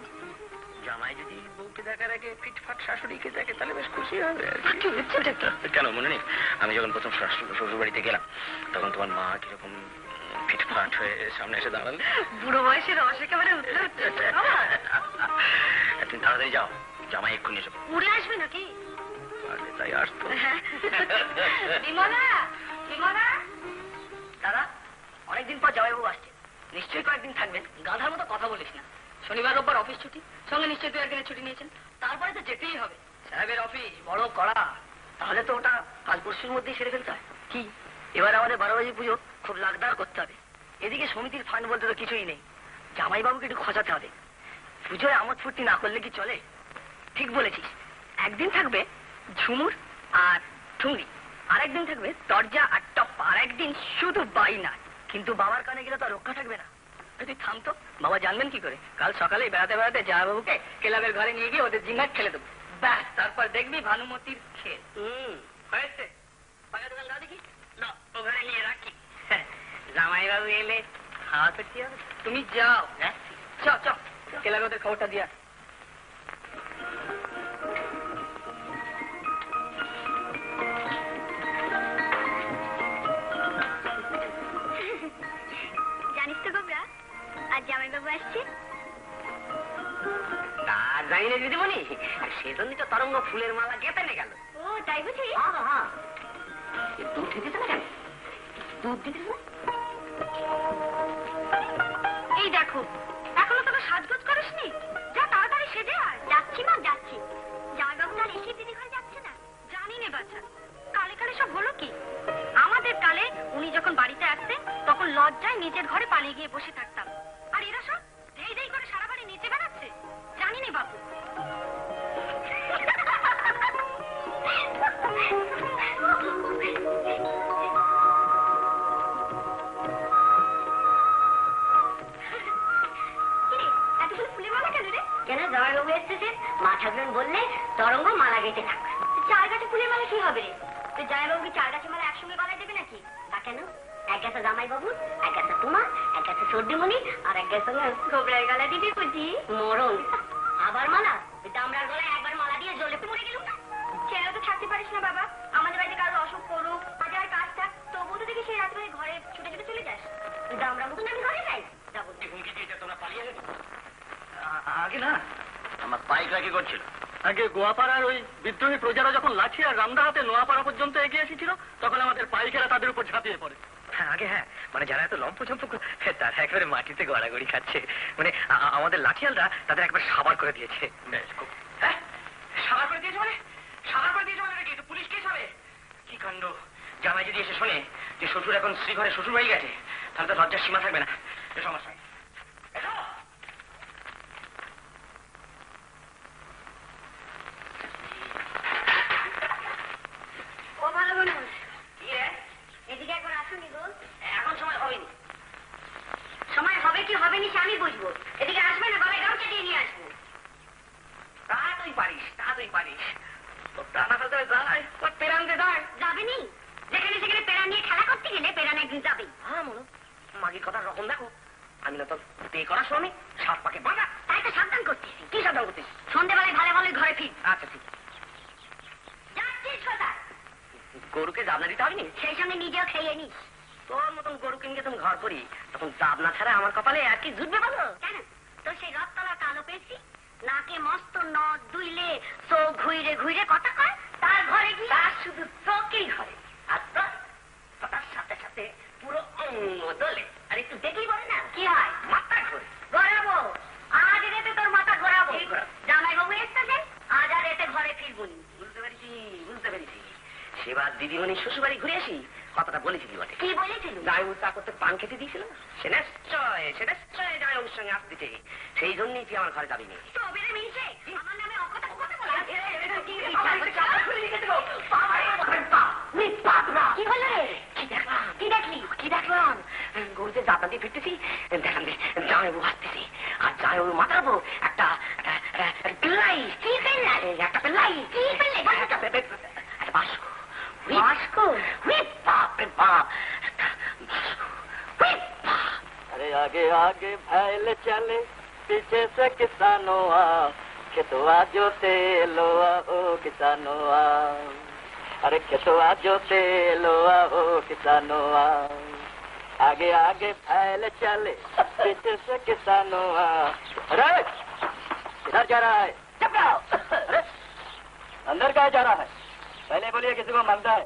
A: জামাই যদি বউকে দেখার আগে ফিটফাট শাশুড়িকে দেখে, তাহলে বেশ খুশি হবে।
F: কি হচ্ছেটা কি?
A: কেন মনে নেই? আমি যখন প্রথম শ্বশুর বাড়িতে গেলাম, তখন তোমার মা কিরকম ফিটফাট হয়ে সামনে এসে দাঁড়ালেন।
F: বুড়ো বয়সে রস একেবারে উঠতে হচ্ছে।
A: তুমি তাড়াতাড়ি যাও, জামাই এক্ষুনি এসে
F: উড়ে আসবে নাকি?
A: আরে তাই আসতো।
F: বিমলা, বিমলা।
C: দাদা, অনেকদিন পর জামাইবাবু আসছে, নিশ্চয়ই কয়েকদিন থাকবেন। গাধার মতো কথা বলিস না। শনিবার রোববার অফিস ছুটি, সঙ্গে নিশ্চয়ই দু একদিনের ছুটি নিয়েছেন। তারপরে তো যেতেই হবে। সাহেবের অফিস বড় কড়া, তাহলে তো ওটা কাল পরশুর মধ্যেই সেরে ফেলতে হয়। কি, এবার আমাদের 12 বাজি পুজো খুব লাগদার করতে হবে। এদিকে সমিতির ফান্ড বলতে তো কিছুই নেই, জামাইবাবুকে একটু খসাতে হবে। পুজোয় আমোদ ফুর্তি না করলে কি চলে? ঠিক বলেছিস, একদিন থাকবে ঝুমুর আর ঠুংরি, আরেকদিন থাকবে দরজা আর টপ্পা, আর একদিন শুধু বাইনা। কিন্তু বাবার কানে গেলে তো রক্ষা থাকবে না। তুই থাম তো, বাবা জানবেন কি করে? কাল সকালে বেড়াতে বেড়াতে জামাইবাবুকে ক্লাবের ঘরে নিয়ে গিয়ে ওদের জিঙ্গাট খেলে দেবো। ব্যাস, তারপর দেখবি ভানুমতির খেল। হয়েছে। পাকা দোকান দাও দেখি। না, ও ঘরে নিয়ে রাখি। জামাইবাবু এলে খাওয়া তো কি হবে? তুমি যাও। হ্যাঁ, চল চল, ক্লাবে ওদের খবরটা দিয়া।
E: জানিস তো গোবরা, আজ জামাইবাবু আসছে।
C: তা জানি না দিদিমণি, সেজন্যই তো তরঙ্গ ফুলের মালা গেঁথে নিয়ে গেল।
E: ও তাই বুঝি?
C: হ্যাঁ, দুধ দিতে না কেন? দুধ দিতে না?
F: এই দেখো, এখনো তোকে সাজগোজ করিসনি? যা তাড়াতাড়ি সেজে আয়।
E: যাচ্ছি মা, যাচ্ছি। জামাইবাবু তার এসে দিদি ঘরে যাচ্ছে না?
F: জানি নে বাচ্চা, কালে কালে সব হলো কি? আমাদের কালে উনি যখন বাড়িতে আসতেন, তখন লজ্জায় নিজের ঘরে পালিয়ে গিয়ে বসে থাকতাম। আর এরা সব ধেই ধেই করে সারা বাড়ি নিচে বেড়াচ্ছে। জানি নে বাবু।
E: এতগুলো ফুলের মালা কেন রে? কেন, জামাইবাবু এসেছে, মা ঠাকুরন বললে তরঙ্গ মালা গেঁথে থাক। চার গাছে ফুলের মালা কি হবে রে? তো জামাইবাবু কি চার গাছে মালা একসঙ্গে গলায় দেবে নাকি? তা কেন? এক গাছে জামাইবাবু, এক গাছে তোমার, এক গাছে সর্দিমণি আর এক গায়ের সঙ্গে গোবরার গলা দিবি বুঝি মরণ আবার মালা দামড়ার গলায় একবার মালা দিয়ে জ্বলে মরে গেলুম না ছেলেও তো থাকতে পারিস না বাবা আমাদের বাড়িতে কারো অসুখ করুক বাজার কাজ থাক তবুও তো দেখি সেই রাত্রে ঘরে ছুটে ছুটে চলে যাস দামড়া মতন আমি ঘরে যাই যাবো
A: আগে না আমার পাইকরা কি করছিল?
C: আগে গোয়াপাড়ার ওই বিদ্রোহী প্রজারা যখন লাঠি আর রামদা হাতে নোয়াপাড়া পর্যন্ত এগিয়ে এসেছিল তখন আমাদের পাইকেরা তাদের উপর ঝাঁপিয়ে পড়ে।
G: হ্যাঁ আগে হ্যাঁ মানে যারা এত লম্পঝম্প তারা একেবারে মাটিতে গড়াগড়ি খাচ্ছে মানে আমাদের লাঠিয়ালরা তাদের একবার সাবার করে দিয়েছে।
A: হ্যাঁ সাবার করে দিয়েছে মানে? সাবার করে দিয়েছে মানে কি পুলিশ কেস হবে? কি কাণ্ড! জামাই যদি এসে শোনে যে শ্বশুর এখন স্ত্রী ঘরে শ্বশুর বাড়ি গেছে তাহলে তো লজ্জার সীমা থাকবে না। এসো আমার সঙ্গে।
E: ও ভালো মানুষ এদিকে একবার আসুনি গো
A: এখন সময় হয়নি।
E: সময় হবে কি হবে নি সে আমি বুঝবো এদিকে আসবে না গলায় গামছা দিয়ে নিয়ে আসবো
A: তা তুই পারিস, তা তুই পারিস। তোর টানা ফেলতে যায় তোর পেরান দিয়ে যায়।
E: যাবে নি যেখানে সেখানে পেরা নিয়ে খেলা করতে গেলে পেরান একদিন যাবে
A: হ্যাঁ মনে মাগির কথা রকম দেখো। আমি না তো বিয়ে করার সময় সাত পাকে বাঁধা।
E: তাই তো সাবধান করতেছি
A: কি সাবধান করতিস?
E: সন্ধ্যেবেলায় ভালো ভালো ঘরে ফির
A: আচ্ছা ঠিক
E: যাচ্ছিস কোথায়
A: গরুকে জাবনা দিতে হয়নি?
E: সেই সঙ্গে নিজেও খেয়ে নিস
A: তোর মতন গরু কিনকে তুমি ঘর করি তখন জাবনা ছাড়া আমার কপালে আর কি জুটবে বলো?
E: কেন তোর সেই রথতলা কালো পেয়েছি নাকে মস্ত নদ দুইলে চোখ ঘুইরে ঘুইরে কথা কয় তার ঘরে গিয়ে
A: তার শুধু চোখেই হয় আর তোর তার সাথে সাথে পুরো অঙ্গ দোলে। আর একটু দেখলেই বলে না
E: কি হয়
A: মাথা ঘুরে।
E: ঘোরাবো আজ রেতে তোর মাথা ঘোরাবো
A: এই ঘোরাবো।
E: জামাই বাবু এসতেছেন আজ আর এতে ঘরে ফিরবো নি
A: বুঝতে পেরেছি, বুঝতে পেরেছি। সেবার দিদিমণি শ্বশুর বাড়ি ঘুরে আসি কথাটা বলেছিলি বটে।
E: কি বলেছিল
A: গায়ে চা করতে পান খেতে দিয়েছিল সে নিশ্চয় যায় ওর সঙ্গে আসতে সেই জন্যই তুই আমার ঘরে যাবি নি।
E: তবে মিশে আমার নামে অকথা কথা বলে কি হলো রে
A: কি দেখলাম?
E: কি দেখলি
A: কি দেখলাম? গরুতে জাতা দিয়ে ফিরতেছি দেখলাম যে জামাইবু আসতেছি আর জামাইবু মাথার উপর একটা পেল্লাই।
E: কি পেল্লাই?
A: একটা পেল্লাই।
E: কি পেল্লাই?
A: একটা বাস্ক।
E: বাস্ক?
A: বাপ রে বাপ একটা বাস্ক।
B: अरे आगे आगे भैल चले पीछे से किसानों आओ खेतवा जोते लो आओ किसानों आओ अरे खेतवा जोते लो आओ किसानों आओ आगे आगे भैल चले पीछे से किसानों आओ अरे किधर जा रहा है चुप रहो अरे अंदर क्या जा रहा है पहले बोलिए किसी को मानता है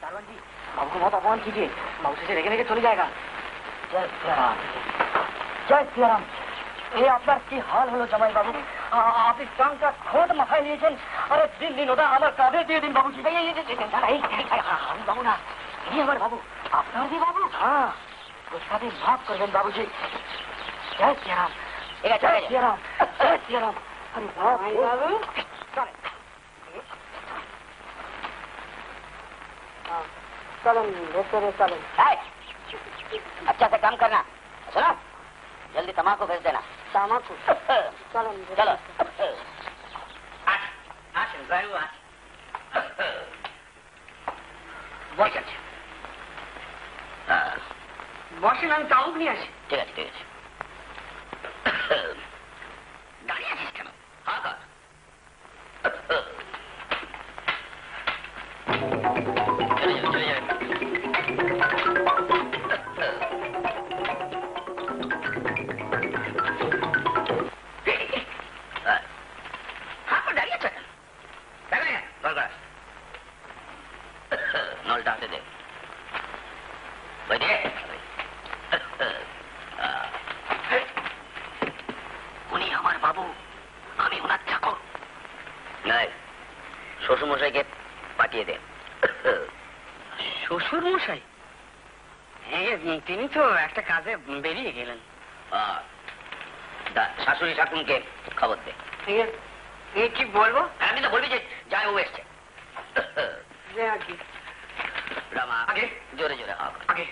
A: दारोगा जी बाबू को बहुत अपमान कीजिए बाबू से लेके लेके चले जाएगा।
B: जय सियाराम जय सियाराम ये আপনার কি হাল হলো জামাই বাবু আপনি চাংটা খোদ মাথায় নিয়েছেন আরে দিন দিন ওটা আমার কাঁধে দিয়ে দিন বাবুজি
A: আমি বাবু না এই আমার বাবু।
B: আপনার কি বাবু হ্যাঁ গোসাদি মাফ করবেন বাবুজি জয় সিয়ারাম জয় সিয়ারাম জয় সিয়ারাম আরে বাবু চলেন चलन भीतर चलन
D: अच्छा से काम करना सुनो जल्दी तम्बाकू भेज देना
B: तमाकू चलन
D: चलो
A: আসেন জয়ু আস বসেন বসেন আমি চাউক নিয়ে আসি।
D: ঠিক আছে ঠিক আছে
A: দাঁড়িয়ে আছিস কেন?
D: हाँ कर चले जाओ चले जाओ
A: হাত পা দাঁড়িয়ে আছেন দেখলেন
D: दरकार नलटा हाथे दे दे
A: উনি আমার বাবু আমি ওনার চাকর।
D: नहीं শ্বশুর মশাইকে পাঠিয়ে দে
A: শ্বশুর মশাই? তিনি তো একটা কাজে বেরিয়ে গেলেন।
D: শাশুড়ি ঠাকুরকে খবর দে
A: কি বলবো?
D: আমি তো বলবি যে যাই ও এসছে রামা
A: আগে
D: জোরে জোরে
A: আগে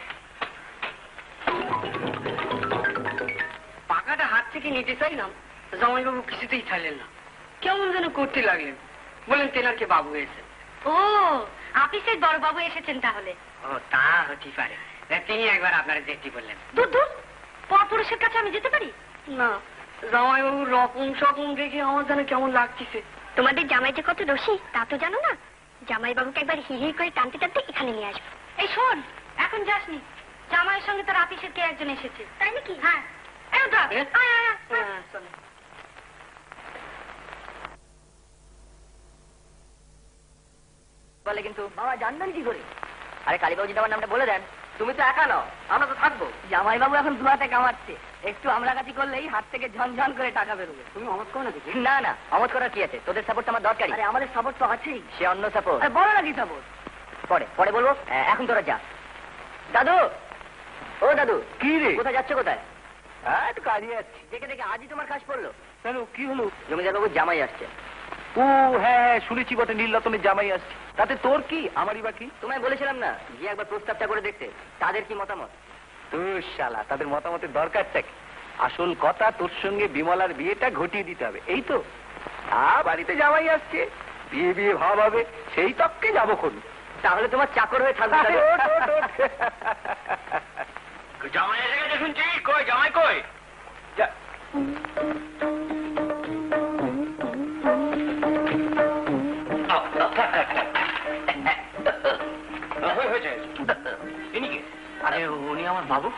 A: পাকাটা হাত থেকে নিতে চাইলাম জামাইবাবু কিছুতেই ছাড়লেন না কেমন যেন করতে লাগলেন বলেন তেনারকে বাবু এসে
E: ও
F: আপিসের বড়বাবু এসেছেন তাহলে।
D: ও তা হতে পারে, তিনি একবার আপনারা দেখতে বললেন।
F: দূর দূর, পরপুরুষের কাছে আমি যেতে পারি
C: না, জামাইবাবুর রকম সকম দেখে আমার যেন কেমন লাগতেছে।
E: তোমাদের জামাই যে কত রসি তা তো জানো না। জামাইবাবুকে একবার হি হি করে টানতে টানতে এখানে নিয়ে আসবো।
F: এই শোন, এখন যাসনি, জামাইয়ের সঙ্গে তোর আপিসের কে একজন এসেছে।
E: তাই নাকি?
F: হ্যাঁ, এই উঠা, আয়, আয়, আয়।
D: বলে কিন্তু
C: বাবা জানবেন কি করে?
D: আরে কালীবাবু যদি আমার নামটা বলে দেন, তুমি তো একা নও, আমরা তো থাকবো।
C: জামাইবাবু এখন দুয়াতে কামাচ্ছে, একটু আমরা কাছি করলেই হাত থেকে ঝনঝন করে টাকা বেরোবে। তুমি অমত করো না কিছু?
D: না না, অমত করার কি আছে, তোদের সাপোর্ট আমার দরকারই।
C: আরে আমাদের সাপোর্ট তো আছেই।
D: সে অন্য সাপোর্ট
C: আরে বলো না কি সাপোর্ট?
D: পরে পরে বলবো, এখন তোরা যা। দাদু, ও দাদু,
C: কি রে?
D: কোথায় যাচ্ছে? কোথায়?
C: একটু কাজে যাচ্ছি।
D: দেখে দেখে আজই তোমার কাজ পড়লো।
C: কেন, কি হলো?
D: জমিদার বাবু জামাই আসছে।
C: ও হ্যাঁ হ্যাঁ, শুনেছি বটে নীলরতনের জামাই আসছে। তাতে তোর কি, আমারই বা কি?
D: তোমায় বলেছিলাম না যে একবার প্রস্তাবটা করে দেখতে, তাদের কি মতামত।
C: তুই শালা, তাদের মতামতের দরকারটা কি? আসল কথা, তোর সঙ্গে বিমলার বিয়েটা ঘটিয়ে দিতে হবে, এই তো। বাড়িতে জামাই আসছে, বিয়ে বিয়ে ভাব হবে, সেই তককে যাবো কোন।
D: তাহলে তোমার চাকর হয়ে থাকবে দাদু।
B: জামাই এসে গেছে শুনছি, কই জামাই কই? হয়েছে তিনি কে?
G: আরে উনি আমার বাবু।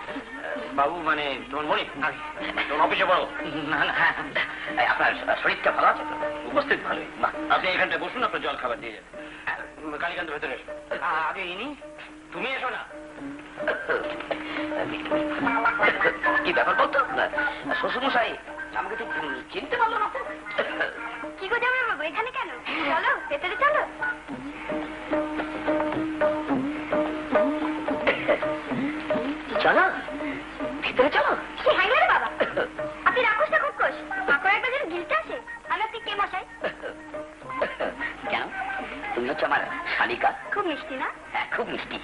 B: বাবু মানে তোমার মনি? তোমার অফিসে বড়?
G: না না, হ্যাঁ,
B: আপনার শরীরটা ভালো আছে তো? উপস্থিত ভালোই। আপনি এখানটায় বসুন, আপনার জল খাবার দিয়ে যাবেন। কালীকান্ত ভেতরে এসো।
G: আগে ইনি।
B: তুমি এসো না। কি ব্যাপার বলতো? শ্বশুরমশাই আমাকে তো চিনতে পারলো না।
E: কি গো জামাইবাবু, এখানে কেন? চলো ভেতরে চলো।
B: চলো ভিতরে চলো।
E: সে হ্যাংলারে বাবা, আপনি রাক্ষস না খোকস? কাকর একটা যেন গিলতে আসে। আমি আপনি কে মশাই?
B: কেন, তুমি হচ্ছে আমার শালিকা?
E: খুব মিষ্টি না?
B: হ্যাঁ, খুব মিষ্টি।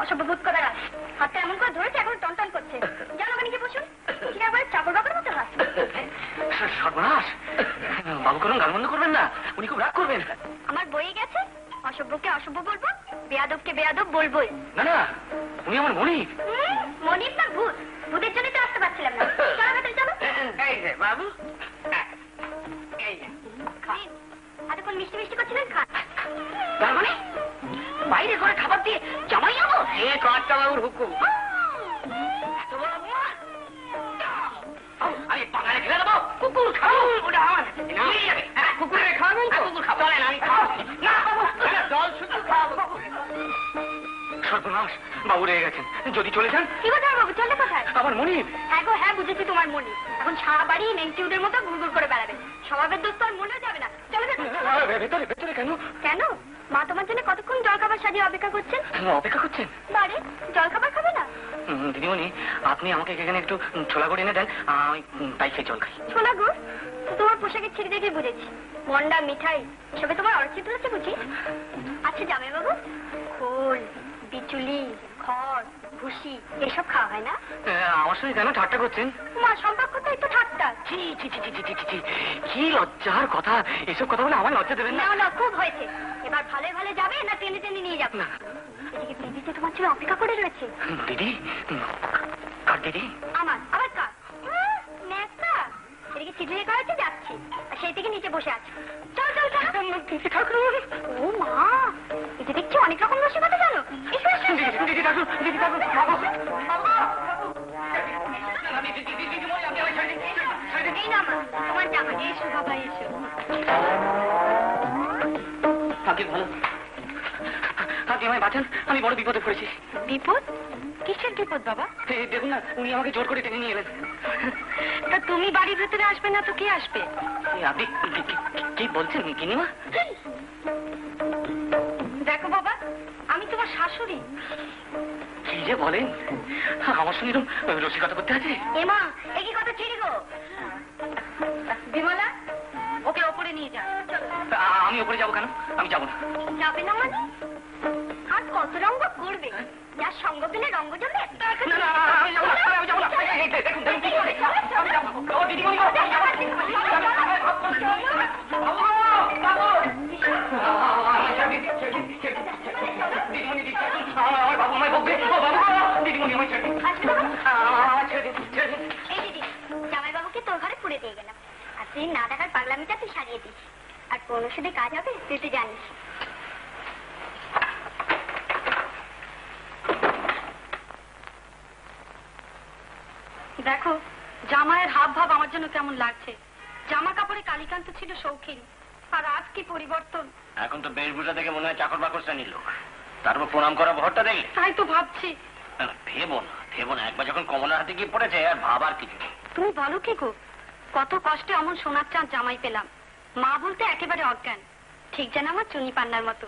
E: অসভ্য ভূত কথা রাখ। হাতটা এমন করে ধরেছে এখন টনটন করছে। জানো নিচে বসুন। ঠিক একবার চাকর বাকর মতো হাত।
G: সর্বনাশ, বাবু কোনো গালমন্দ করবেন না, উনি খুব রাগ করবেন।
E: আমার বইয়ে গেছে, অসভ্যকে অসভ্য বলবো, বেয়াদবকে বেয়াদব বলবোই।
G: না না, উনি আমার মনি।
E: মনির না ভূত, ভূতের জন্য তো আসতে পারছিলাম না। চলো ভেতরে চলো।
G: এই যে বাবু, এই যে
E: খান। এতক্ষণ মিষ্টি মিষ্টি করছিলেন, খান।
G: তার মানে বাইরে করে খাবার দিয়ে জামাই যাবো? এ কর্তা বাবুর হুকুম। এত বড় অপমান! আমি বাঙালি খেলে দেবো, কুকুর খাবো। ওটা আমার নিয়ে যাবে। কুকুরে খাওয়াবেন তো? কুকুর খাবো। চলেন, আমি খাবো না বাবু, জল শুধু খাওয়াবো। সর্বনাশ, বাবু রেগে গেছেন, যদি চলে যান।
E: কি কোথায় বাবু, চলে কোথায়?
G: আমার মনি।
E: হ্যাঁ গো হ্যাঁ, বুঝেছি তোমার মনি। এখন সারা বাড়ি নেংটিউদের মতো ঘুরঘুর করে বেড়াবে। স্বভাবের দোষ তো আর মনেও যাবে না। চলো ভেতরে।
G: ভেতরে ভেতরে কেন?
E: কেন? মা তোমার জন্য কতক্ষণ জলখাবার সাজিয়ে অপেক্ষা করছেন।
G: অপেক্ষা করছেন?
E: বারে জলখাবার খাবে না?
G: দিদিমণি, আপনি আমাকে এখানে একটু ছোলা করে এনে দেন, আমি তাই খেয়ে জল খাই।
E: ছোলা গুড়? তোমার পোশাকের ছিঁড়ে দেখে বুঝেছি। মন্ডা মিঠাই এসবে তোমার অর্চিত হচ্ছে বুঝি। আচ্ছা জামাইবাবু, খোল, বিচুলি, খড়, ভুসি এসব খাওয়া হয় না?
G: আমার সঙ্গে কেন ঠাট্টা করছেন?
E: মা সম্পর্কটাই তো ঠাট্টা।
G: ছি ছি ছি ছি ছি ছি ছি, কি লজ্জার কথা! এসব কথা বলে আমার লজ্জা দেবেন না।
E: না না, খুব হয়েছে। এবার ভালো ভালো যাবে না টেনে টেনে নিয়ে যাবে?
G: না।
E: এদিকে দিদি তো তোমার জন্য অপেক্ষা করে রয়েছে।
G: দিদি? কার দিদি?
E: আমার আবার কার? নেতা। এদিকে চিঠি লেখা হয়েছে, যাচ্ছি। আর সেই থেকে নিচে বসে আছে। চল চল চল।
G: দিদি ঠাকুর!
E: ও মা, এটা দেখছি অনেক রকম রসিকতা জানো। এসো এসো এসো।
G: দিদি ঠাকুর! দিদি ঠাকুর! বাবু!
E: এই না মা, তোমার জামা। এসো বাবা এসো।
G: আগে ভালো, আপনি আমায় বাঁচান, আমি বড় বিপদে পড়েছি।
F: বিপদ? কিসের বিপদ বাবা?
G: দেখুন না, উনি আমাকে জোর করে টেনে নিয়ে এলেন।
F: তা তুমি বাড়ির ভেতরে আসবে না তো কে আসবে?
G: আপনি কি বলছেন গিনিমা?
F: দেখো বাবা, আমি তোমার শাশুড়ি।
G: কি যে বলেন, আমার সঙ্গে এরকম রসিকতা করতে আছে?
E: এমা, একই কথা ছিড়ি গো।
F: বিমলা, ওকে ওপরে নিয়ে যা।
G: আমি ওপরে যাবো কেন? আমি যাবো না।
E: যাবে না মানে? আর কত রঙ্গ করবে? যার সঙ্গ পেলে রঙ্গ জমবে।
G: না, না, আমি যাবো না, আমি যাবো না। এই, দেখুন, দেখুন, কি করে? আমি যাবো না। ও, দিদিমণি, বাবু, বাবু, বাবু। আমার বাবু আমায় বকবে। ও বাবু দিদিমণি আমায় ছেড়ে দিন।
E: আসবে তো?
G: আমায় ছেড়ে দিন, ছেড়ে দিন।
E: এই দিদি, জামাইবাবুকে তোর ঘরে পুড়ে দিয়ে গেলাম। আর তুই না দেখার পাগলামিটা তুই সারিয়ে দিস। আর কোন ওষুধে কাজ হবে তুই তো জানিস।
F: দেখো জামাইয়ের হাব ভাব আমার জন্য কেমন লাগছে। জামা কাপড়ে কালীকান্ত ছিল শৌখিন, আর আজ কি পরিবর্তন।
A: এখন তো বেশভূষা দেখে মনে হয় চাকর বাকর শ্রেণীর লোক। তারপর প্রণাম করা ভরটা দেখলে?
F: তাই তো ভাবছি।
A: না না, ভেবো না, ভেবো না। একবার যখন কমলার হাতে গিয়ে পড়েছে আর ভাবার কিছু নেই।
F: তুমি বলো কি গো, কত কষ্টে অমন সোনার চাঁদ জামাই পেলাম। মা বলতে একেবারে অজ্ঞান, ঠিক যেন আমার চুনি পান্নার মতো।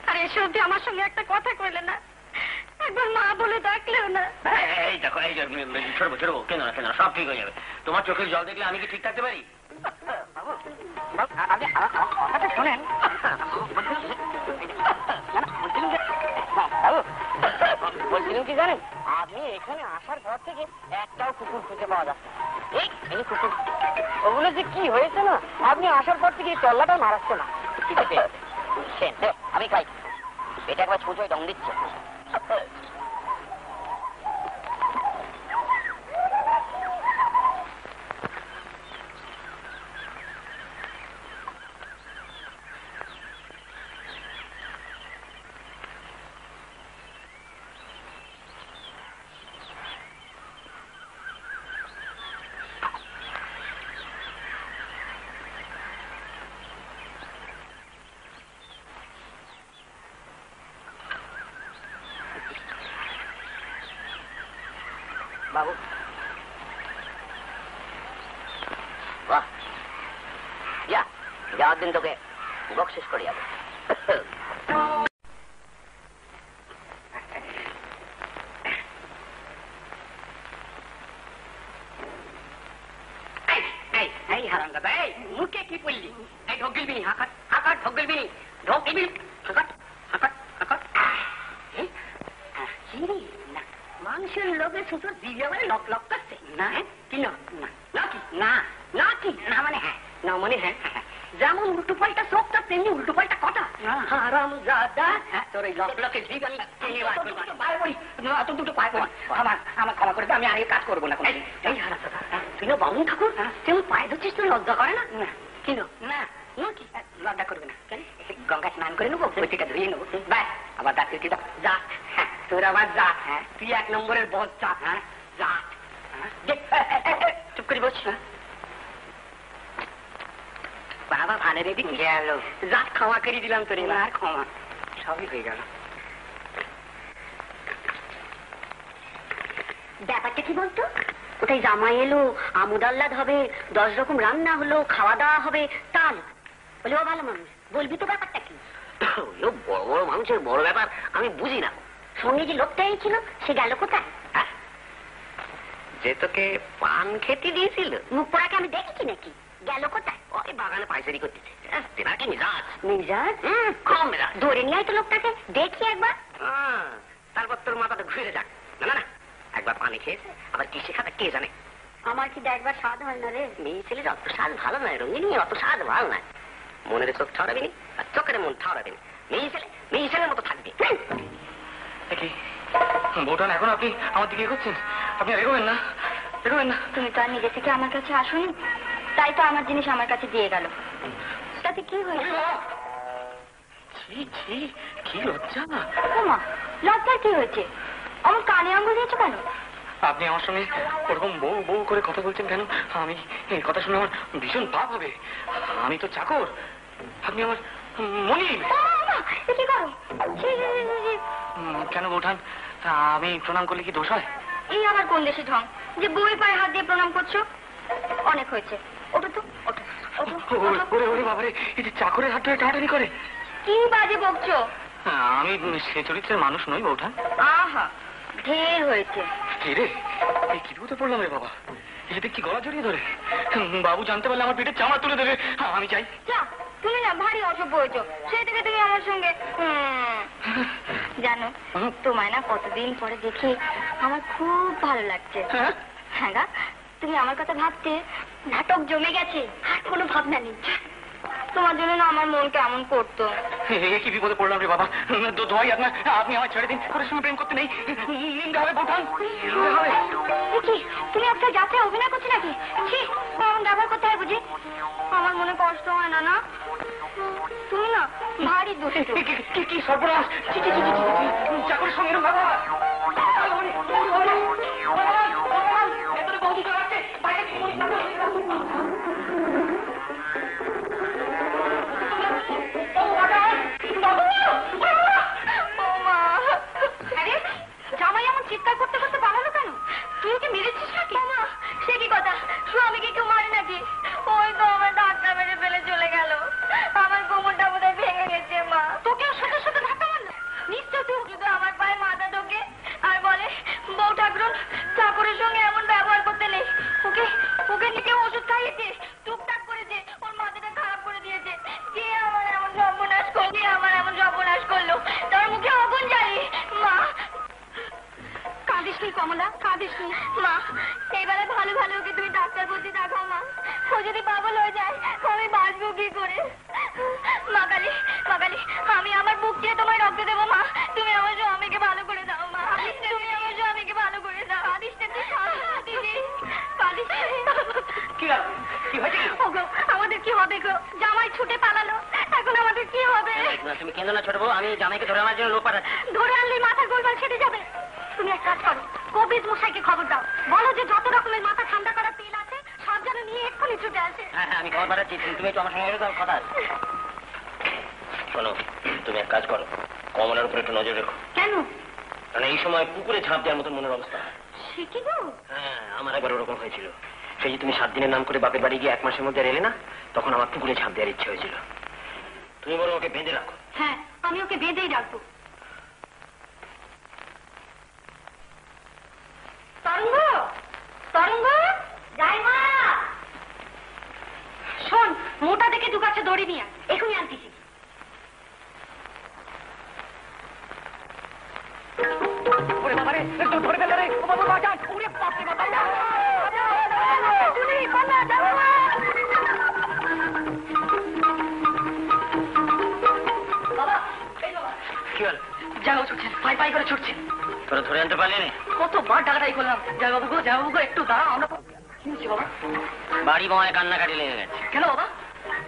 F: আর এসে অব্দি আমার সঙ্গে একটা কথা কইলে না, একবার মা বলে ডাকলেও না।
A: এই দেখো, এই ছোড়বো ছোড়বো, কেন না কেন, সব ঠিক হয়ে যাবে। তোমার চোখের জল দেখলে আমি কি ঠিক থাকতে পারি?
D: আপনি কথাটা শোনেন। বলছিলাম কি জানেন, আপনি এখানে আসার পর থেকে একটাও কুকুর খুঁজে পাওয়া যাচ্ছে না। এই কুকুর ওগুলো যে কি হয়েছে না, আপনি আসার পর থেকে তল্লাটা মারাচ্ছে না। আমি খাই, এটা একবার ছুঁচোয় দম দিচ্ছে। বাবু, বাহ, যা যাওয়ার দিন তোকে বকশিস করে যাবো। এই হারামজাদা, এই মুখে কি পড়লি? এই ঢোক গিলবি নি, হাঁকাট হাঁকাট, ঢোক গিলবি নি, ঢোক গিলবি, হাঁকাট হাঁকাট হাঁকাট। না, মানুষের লোকের সুতোর দিয়ে বলে লক লক করছে না। কি না কি না না কি না মানে হ্যাঁ, না মানে হ্যাঁ। যেমন উল্টো পাল্টা চোখটা তেমনি উল্টো পাল্টা কথা। হারামজাদা, তোর এই লক লকে জীবন দুটো পায় আমার ক্ষমা করে, আমি আর এই কাজ করবো না। এই হারামজাদা, তুই না বামুন ঠাকুর, তুই পায়ে ধরছিস, তুই লজ্জা করে না? কি না কি লজ্জা করবে না? গঙ্গা স্নান করে নেবো, বইটিটা ধুয়ে নেবো, ব্যাস আবার দাঁত কেটে যা। তোর আবার যা, তুই এক নম্বরের বস, যা। যা, চুপ করে বস। বাবা ভালো রেডি গেল, যা ক্ষমা করে দিলাম তোর, আর ক্ষমা সবই হয়ে গেল।
E: ব্যাপারটা কি বলতো? ওটাই জামাই এলো, আমোদ আহ্লাদ হবে, 10 রকম রান্না হলো, খাওয়া দাওয়া হবে, তাল বলে ও ভালো মানুষ। বলবি তো ব্যাপারটা কি?
D: বড় বড় মানুষের বড় ব্যাপার আমি বুঝি না।
E: সঙ্গে যে লোকটাই ছিল সে গেল কোথায়?
D: যে তোকে পান খেতে দিয়েছিল,
E: মুখ পড়াকে আমি দেখেছি নাকি? গেল কোথায়?
D: ওই বাগানে পাইচারি করতেছে। তেনার কি মিজাজ?
E: মির্জাজ
D: কম মেজাজ।
E: ধরে নিয়ে আয় তো লোকটাকে, দেখি একবার।
D: তারপর তোর মাথাটা ঘুরে যাক। না না না, একবার পানি খেয়েছে, আবার কি শেখাতে কে জানে।
E: আমার কি দেখবার স্বাদ হয় না রে?
D: মেয়ে ছেলের অত স্বাদ ভালো নয় রঙিনী, অত স্বাদ ভালো নয়। মনের চোখ ছড়াবি নি, আর চোখের মন ছড়াবি নি। মেয়ে ছেলের মতো থাকবি।
G: বউটান, এখন আপনি আমার দিকে এগোচ্ছেন? আপনি আর এগোবেন না, এগোবেন না।
E: তুমি তো আর নিজে থেকে আমার কাছে আসোনি, তাই তো আমার জিনিস আমার কাছে দিয়ে গেল। তাতে কি হয়েছে?
G: কি লজ্জা!
E: ওমা, লজ্জার কি হয়েছে? আমার কানে আঙ্গুল দিয়েছো কেন?
G: আপনি আমার সঙ্গে ওরকম বউ বউ করে কথা বলছেন কেন? আমি এই কথা শুনে আমার ভীষণ পাপ হবে। আমি তো চাকর, আপনি আমার মনিব।
E: কি করো?
G: কেন বউঠান, আমি প্রণাম করলে কি দোষ হয়?
E: এই আবার কোন দেশে ঢং যে বউয়ের পায়ে হাত দিয়ে প্রণাম করছো? অনেক হয়েছে, ওঠো তো, ওঠো।
G: ওরে ওরে বাবারে, এই যে চাকরের হাত ধরে টাটানি করে!
E: কি বাজে বকছো?
G: আমি সে চরিত্রের মানুষ নই বউঠান।
E: আহা, ঢের হয়েছে।
G: কি রে, এই কি বিপদে পড়লাম রে বাবা! এই দেখছি গলা জড়িয়ে ধরে। বাবু জানতে পারলে আমার পেটে চামড়া তুলে দেবে। আমি যাই।
E: যা, তুমি না ভারী অসভ্য হয়েছো। সেই থেকে তুমি আমার সঙ্গে জানো, তোমায় না কতদিন পরে দেখি আমার খুব ভালো লাগছে। হ্যাঁ গা, তুমি আমার কথা ভাবতে নাটক জমে গেছে, আর কোনো ভাবনা নেই। তোমার জন্য না আমার মন কেমন করতো।
G: কি বিপদে পড়লাম রে বাবা। দোয়াই আপনার, আপনি আমার ছেড়ে দিন। ওর সঙ্গে প্রেম করতে নেই, নিন্দা হবে বৌঠান, নিন্দা হবে।
E: কি তুমি একটা যাত্রায় অভিনয় করছো নাকি? ছি, এমন ব্যবহার করতে হয় বুঝি? আমার মনে কষ্ট হয় না না? তুমি না ভারী দুষ্টু।
G: কি সর্বনাশ! চাকরের সঙ্গে এরকম ব্যবহার! ভেতরে বৌদি চলে আসছে, বাইরে থেকে বলি,
E: আরে জামাই এমন চিৎকার করতে করতে পালালো কেন? তুই ওকে মেরেছিস নাকি? সে কি কথা? স্বামীকে কেউ মারে নাকি? ওই তো আমার ধাক্কা মেরে ফেলে চলে গেল। আমার কোমরটা বোধহয় ভেঙে গেছে মা। তোকেও সাথে সাথে ধাক্কা মারলো? নিশ্চয় তুই শুধু আমার পায়ে মাথা ঢোকে আর বলে বউ ঠাকুরন চাকরের সঙ্গে এমন ব্যবহার করতে নেই। ওকে ওকে নিয়ে ওষুধ খাইয়েছে, টুকটাক করেছে, ওর মাথাটা খারাপ করে দিয়েছে। কে আমার এমন সর্বনাশ করলো? কে আমার এমন সর্বনাশ করলো? তোর মুখে আগুন জ্বালি মা। কাঁদিস নি কমলা, কাঁদিস নি মা। এইবারে ভালো ভালো ওকে তুমি ডাক্তার বলতে দেখাও মা। ও যদি পাগল হয়ে যায় আমি বাঁচবো কি করে? মা কালী, মা কালী, আমি আমার বুক দিয়ে তোমায় রক্ত দেবো মা। তুমি আমার স্বামীকে ভালো করে দাও মা। তুমি আমার স্বামীকে ভালো করে দাও। কাঁদিস না তুই, কাঁদিস না।
G: কি হয়েছে?
E: ওগো, আমাদের কি হবে গো? জামাই ছুটে পালালো, এখন আমাদের কি হবে?
D: তুমি কেন না ছোট বউ, আমি জামাইকে ধরে আমার জন্য লোক পাঠাচ্ছি।
E: ধরে আনলে মাথার গোলমাল ছেড়ে যাবে। তুমি এক কাজ করো, কবির মশাইকে খবর দাও, বলো যে যত রকমের মাথা ঠান্ডা করার তেল আছে সব যেন নিয়ে এক্ষুনি ছুটে আসে।
D: হ্যাঁ আমি খবর পাঠাচ্ছি, তুমি একটু আমার সঙ্গে এসো, কথা আছে। শোনো, তুমি এক কাজ করো, কমলার উপর একটু নজর রেখো।
E: কেন?
D: কারণ এই সময় পুকুরে ঝাঁপ দেওয়ার মতো মনের অবস্থা।
E: সে কি গো?
D: হ্যাঁ, আমার একবার ওরকম হয়েছিল। সেই যে তুমি 7 দিনের নাম করে বাপের বাড়ি গিয়ে 1 মাসের মধ্যে এলে না, তখন আমার পুকুরে ঝাঁপ দেওয়ার ইচ্ছে হয়েছিল। তুমি বলো ওকে বেঁধে রাখো।
E: হ্যাঁ, আমি ওকে বেঁধেই রাখবো। তরঙ্গ, তরঙ্গ, যাই মা। শোন, মোটা দেখে 2 কাছে দড়ি নিয়ে আয়, এখনই আনতেছি।
G: ওরে বাবা রে, একটু ধরে ফেলে রে, ও বাবা বাঁচান, ওরে বাপ রে বাবা।
D: কি হল?
F: জানো ছুটছেন, পাই পাই করে ছুটছেন।
D: তোরা ধরে আনতে পারলি না?
F: কতবার ডাকাটাই করলাম। জয়বাবু গো, জয়বাবু গো, একটু দাঁড়াও, আমরা কি হচ্ছে বাবা?
D: বাড়ি বোমায় কান্নাকাটি লেগে গেছে।
F: কেন বাবা?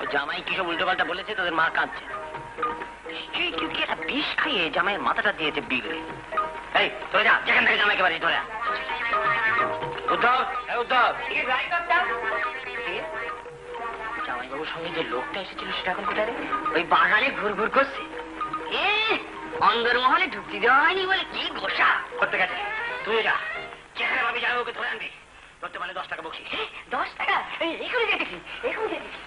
D: ও জামাই কি সব উল্টো পাল্টা বলেছে, তোদের মা কাঁদছে। নিশ্চয়ই কেউ কি একটা বিষ খাইয়ে জামাইয়ের মাথাটা দিয়েছে বিগড়ে। এই তোরা যা, যেখান থেকে জামাইকে বাড়ি ধরে আন। উদ্ধব, উদ্ধব, জামাইবাবুর সঙ্গে যে লোকটা এসেছিল সেটা এখন কোথায় রে?
F: ওই বাগানে ঘুরঘুর করছে। অন্দরমহলে ঢুকতে দেওয়া হয়নি বলে কি ঘোষা
D: করতে গেছে। তুই যা, যেখানে ভাবি জামাইবাবুকে ধরে আনবি, ধরতে পারলে 10 টাকা বকশিস।
F: 10 টাকা? এখনই যেতেছি, এখনই যেতেছি।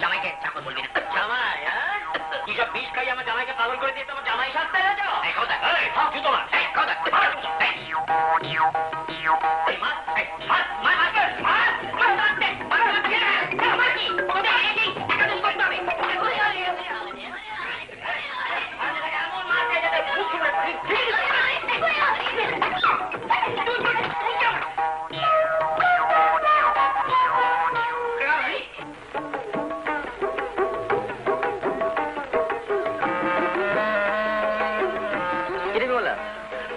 D: জামাইকে চাকর বলবি না। জামাই, কি সব বিষ খাই আমার জামাইকে পাগল করে দিয়ে তোমার জামাই সাজতে হয়েছে? জুতো মার,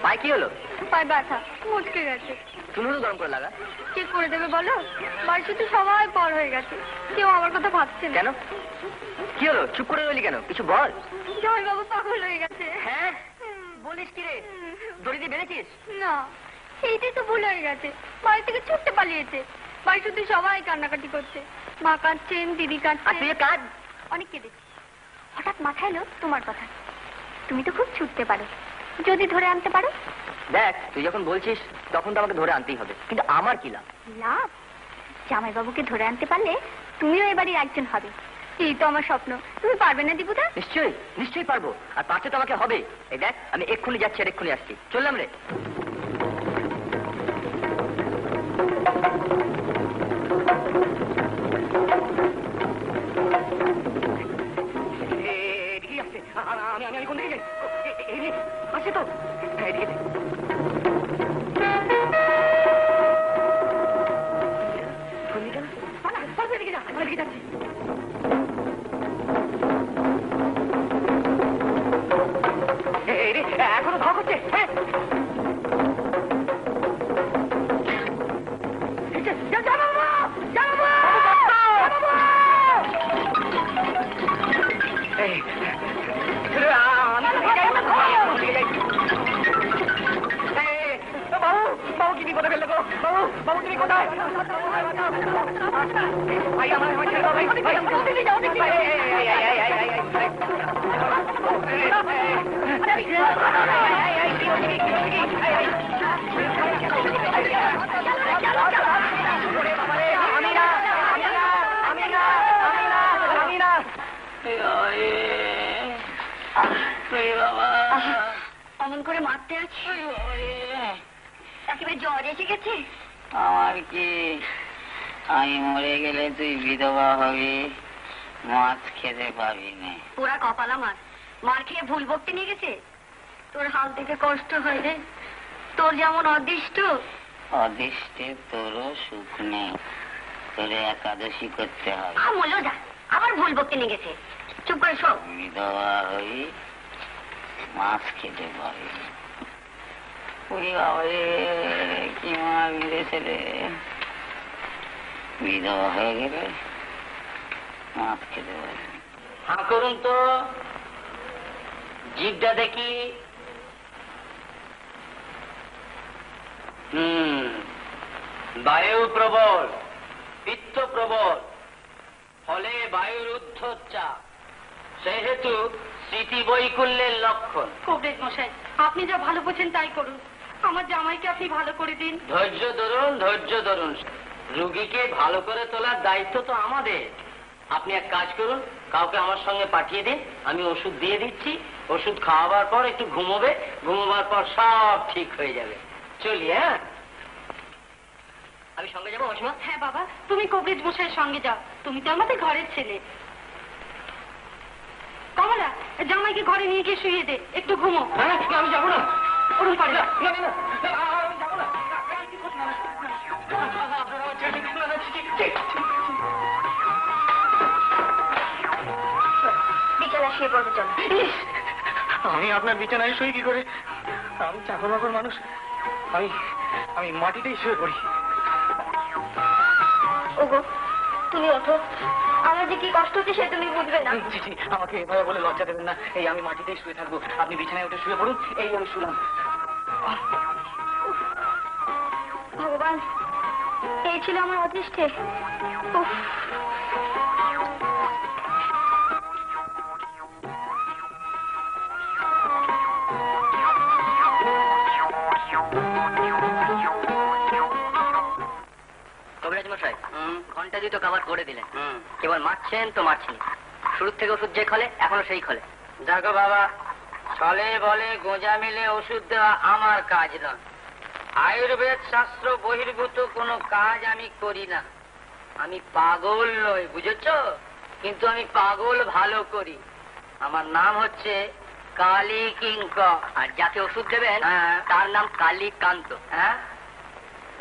A: পায়ে কি হলো?
E: পায়ে ব্যথা, মুচকে গেছে।
A: তুমি তো গরম করে লাগা।
E: কি করে দেবে বলো? বাড়িতে তো সবাই পর হয়ে গেছে, কেউ আমার কথা ভাবছে না।
A: কেন? কি হলো? চুপ করে রইলি কেন? কিছু বল।
E: জয়বাবু পাগল হয়ে গেছে।
A: হ্যাঁ, বলিস কি রে? দড়ি দিয়ে বেঁধেছিস?
E: না, এইটাই তো ভুল হয়ে গেছে। বাড়ি থেকে ছুটতে পালিয়েছে। বাড়ি শুধু সবাই কান্নাকাটি করছে, মা কাঁদছেন, দিদি
A: আর
E: কাঁদছেন।
A: তুই কাজ
E: অনেক কেঁদেছি। হঠাৎ মাথায় এলো তোমার কথা। তুমি তো খুব ছুটতে পারো, যদি ধরে আনতে পারো।
A: দেখ, তুই যখন বলছিস তখন তো আমাকে ধরে আনতেই হবে, কিন্তু আমার কি লাভ?
E: লাভ? জামাইবাবুকে ধরে আনতে পারলে তুমিও এবারে একজন হবে। এই তো আমার স্বপ্ন। তুমি পারবে না দীপুদা?
A: নিশ্চয়ই, নিশ্চয়ই পারবো। আর পারতে তো আমাকে হবে। এই দেখ, আমি এক্ষুনি যাচ্ছি আর এক্ষুনি আসছি। চললাম রে।
C: আমি কোন দিকে যাই? এই রে, আছে তো, হ্যাঁ, এদিকে যাই। কোন দিকে না? এদিকে যা, আমি এদিকে যাচ্ছি। এই রে, এখনো ধাওয়া করছে, হ্যাঁ। বাবু কি বিপদে ফেললে গো? বাবু তুমি কোথায়? ভাই আমার ছেড়ে দাও ভাই,
E: অমন করে মারতে আছে, একেবারে জ্বর এসে গেছে।
D: আমার কি, আমি মরে গেলে তুই বিধবা হবি, মাছ খেতে পাবি না।
E: পুরা কপাল আমার, মার খেয়ে ভুল বকতে নিয়ে গেছে। তোর হাল থেকে কষ্ট হয় রে, তোর যেমন অদৃষ্ট।
D: অদৃষ্টে তোরও সুখ নেই, তোরে একাদশী করতে হবে।
E: মূল্য যা, আবার ভুল বকতে নিয়ে গেছে। চুপ করে শোক।
D: বিধবা হই, মাছ খেতে পাবি না। পুরি বাবারে, কি মার মেরেছে রে। বিধবা হয়ে গেলে মাছ খেতে পারবি। হ্যাঁ করুন তো, জিভটা দেখি। বায়ু প্রবল, পিত্ত প্রবল, ফলে বায়ুর ঊর্ধ্বচাপ, সেহেতু স্মৃতি বৈকল্যের লক্ষণ।
F: কবরেজ মশাই, আপনি যা ভালো বোঝেন তাই করুন। আমার জামাইকে আপনি ভালো করে দিন।
D: ধৈর্য ধরুন, ধৈর্য ধরুন। রুগীকে ভালো করে তোলার দায়িত্ব তো আমাদের। আপনি এক কাজ করুন, কাউকে আমার সঙ্গে পাঠিয়ে দিন, আমি ওষুধ দিয়ে দিচ্ছি। ওষুধ খাওয়াবার পর একটু ঘুমোবে, ঘুমোবার পর সব ঠিক হয়ে যাবে। চলি, হ্যাঁ? আমি সঙ্গে যাবো অসীমা?
F: হ্যাঁ বাবা, তুমি কবরেজ মশাইয়ের সঙ্গে যাও, তুমি তো আমাদের ঘরের ছেলে। কমলা, জামাইকে ঘরে নিয়ে গিয়ে শুয়ে দে, একটু ঘুমো।
G: হ্যাঁ, আমি যাবো না।
F: ওরকম পারে না।
G: না, না, না, আমি যাবো না। আপনারা আমার ছেড়ে দিন, না, না,
E: বিছানা শুয়ে পড়বে, চল।
C: আমি আপনার বিছানায় শুই কি করে? আমি চাকর বাকর মানুষ, আমি মাটিতেই শুয়ে পড়ি।
E: ওগো, তুমি ওঠো, আমার যে কি কষ্ট হচ্ছে সে তুমি বুঝবে না।
C: জি, জি, আমাকে এভাবে বলে লজ্জা দেবেন না। এই আমি মাটিতেই শুয়ে থাকবো, আপনি বিছানায় উঠে শুয়ে পড়ুন। এই আমি শুলাম।
E: ভগবান, এই ছিল আমার অদৃষ্টে। উফ।
D: কবিরাজ মশাই, ঘন্টা দুটো কভার করে দিলেন, কেবল মারছেন তো মারছেন। শুরুর থেকে ওষুধ যে খলে, এখনো সেই খলে। দেখো বাবা, ছলে বলে গোঁজা মিলে ওষুধ দেওয়া আমার কাজ নয়। আয়ুর্বেদ শাস্ত্র বহির্ভূত কোনো কাজ আমি করি না। আমি পাগল নই, বুঝেছ? কিন্তু আমি পাগল ভালো করি। আমার নাম হচ্ছে কালী কিঙ্কর। আর যাকে ওষুধ দেবেন তার নাম কালীকান্ত। হ্যাঁ,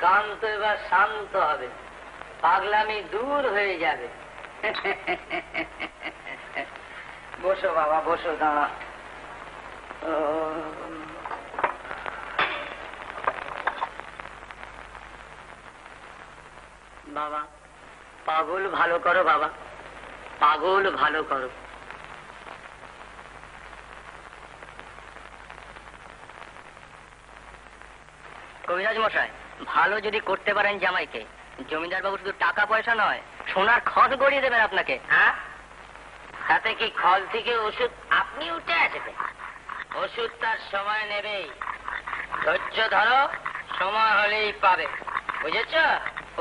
D: কান্ত এবার শান্ত হবে, পাগলামি দূর হয়ে যাবে। বসো বাবা, বসো, দাঁড়া। বাবা, পাগল ভালো করো বাবা, পাগল ভালো করো। কবিরাজ মশাই, ভালো যদি করতে পারেন জামাইকে, জমিদার বাবু শুধু টাকা পয়সা নয়, সোনার খত গড়িয়ে দেবেন আপনাকে। হ্যাঁ, তাতে কি খল থেকে ওষুধ আপনি উঠে আসবেন? ওষুধ তার সময় নেবেই, ধৈর্য ধরো, সময় হলেই পাবে, বুঝেছ?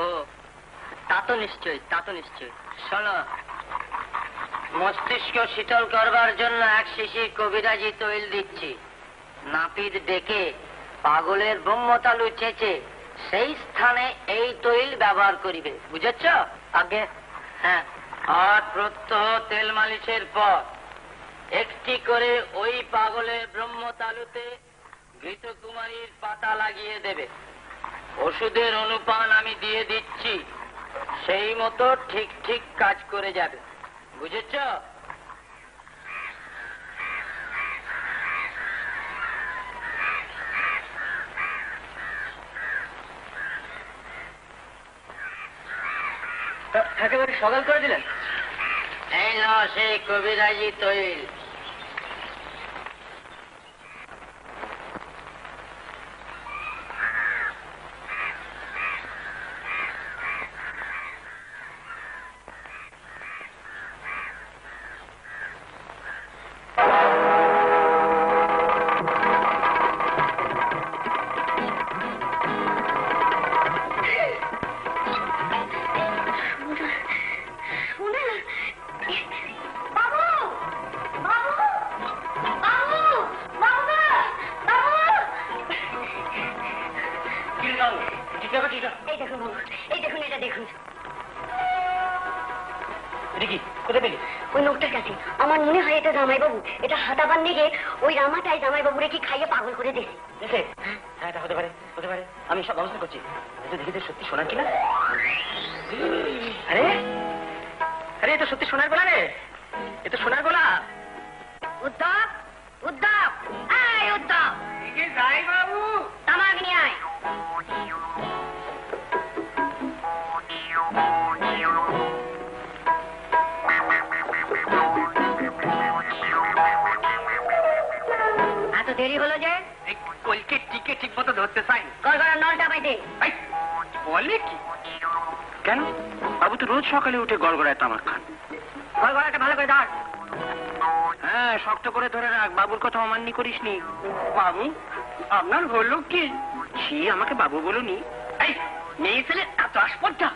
D: ও, তা তো নিশ্চয়ই, তা তো নিশ্চয়ই। শোনো, মস্তিষ্ক শীতল করবার জন্য এক শিশির কবিরাজি তৈল দিচ্ছি। নাপিত ডেকে পাগলের ব্রহ্মতালু চেঁচে সেই স্থানে এই তৈল ব্যবহার করিবে, বুঝেছ? আগে হ্যাঁ। আর প্রত্যহ তেল মালিশের পর একটি করে ওই পাগলের ব্রহ্মতালুতে ঘৃতকুমারীর পাতা লাগিয়ে দেবে। ওষুধের অনুপান আমি দিয়ে দিচ্ছি, সেই মতো ঠিক ঠিক কাজ করে যাবে, বুঝেছ?
C: একেবারে সকাল করে দিলেন।
D: এই নাও সেই কবিরাজি তৈল।
E: ওই লোকটার কাছে আমার মনে হয় এটা জামাইবাবু, এটা হাতাবার নেগে ওই রামাটাই জামাইবাবুরে কি খাইয়ে পাগল করে দিয়েছে।
G: হ্যাঁ, এটা হতে পারে, হতে পারে। আমি সব ব্যবস্থা করছি। এটা দেখি তো সত্যি সোনার কিনা। আরে আরে, এটা সত্যি সোনার গলা রে, এটা সোনার গলা।
E: উদ্ধব, উদ্ধব, আয় উদ্ধব,
C: যাই বাবু।
E: তামাক নিয়ে আয়। এত দেরি হলো যে?
C: এই কলকে টিকে ঠিক মতো ধরতে চাই।
E: গড়গড়ার নলটা পাইতে।
C: বলে কি? কেন বাবু তো রোজ সকালে উঠে গড়গড়ায় তামাক খান।
E: গড়গড়াটা ভালো করে ধর।
C: হ্যাঁ, শক্ত করে ধরে রাখ, বাবুর কথা অমান্য করিস নি। বাবু, আপনার হলো কি? সে আমাকে বাবু বলুনি। এই মেয়ে ছেলে এত আসপর্দা।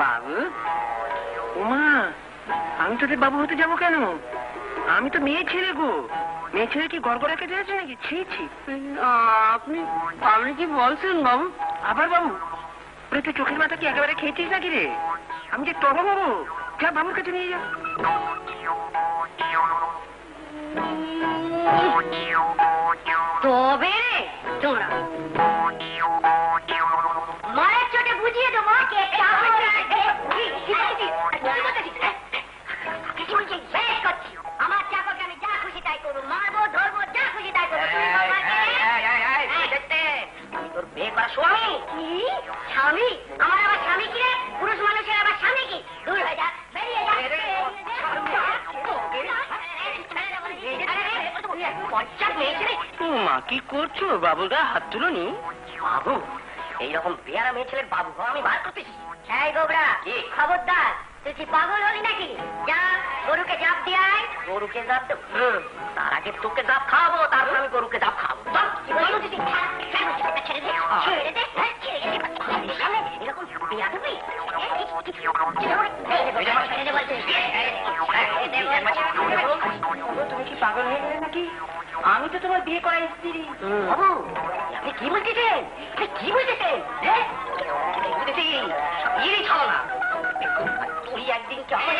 C: বাবু, ওমা, আমি তোদের বাবু হতে যাবো কেন? আমি তো মেয়ে ছেলে গো। মেয়ে ছেলে কি গড়গড়াকে দিয়েছে নাকি? ছি ছি। আপনি কি বলছেন বাবু? আবার বাবু? ওরে তুই চোখের মাথা কি একেবারে খেয়েছিস নাকি রে? আমি যে তবে বাবু, যা বাবুর কাছে নিয়ে যা।
E: তবে রে তোমরা মায়ের চোটে বুঝিয়ে দেবো কে আমার চাকরকে আমি যা খুশি তাই করবো, মারবো ধরবো, যা খুশি তাই করবো।
D: তোর বিয়ে করা স্বামী?
E: কি স্বামী? আমার আবার স্বামী কি রে? পুরুষ মানুষের আবার স্বামী কি? দূর হয়ে যা, বেরিয়ে যা।
C: মা, কি করছো? বাবুরা হাত তুলোনি।
D: বাবু, এইরকম পেয়ারা মেয়ে ছেলের বাবু হওয়া আমি বার করতেছি।
E: এই গোবরা, খবরদার, তুই কি পাগল হলি নাকি? যা গরুকে জাপ দিয়ে আয়।
D: গরুকে জাপ দেবো? তার আগে তোকে জাপ খাওয়াবো, তারপর আমি গরুকে জাপ খাওয়াবো।
E: কি বলছো তুই? ছেড়ে দে, ছেড়ে দে, এরকম বেয়াদবি?
C: তুমি কি পাগল হয়ে গেলে নাকি? আমি তো তোমার বিয়ে করা স্ত্রী।
E: বাবু, আপনি কি বলতেছেন? আপনি কি বলতেছেন?
D: ছাড়ো না, তুই একদিন কেমন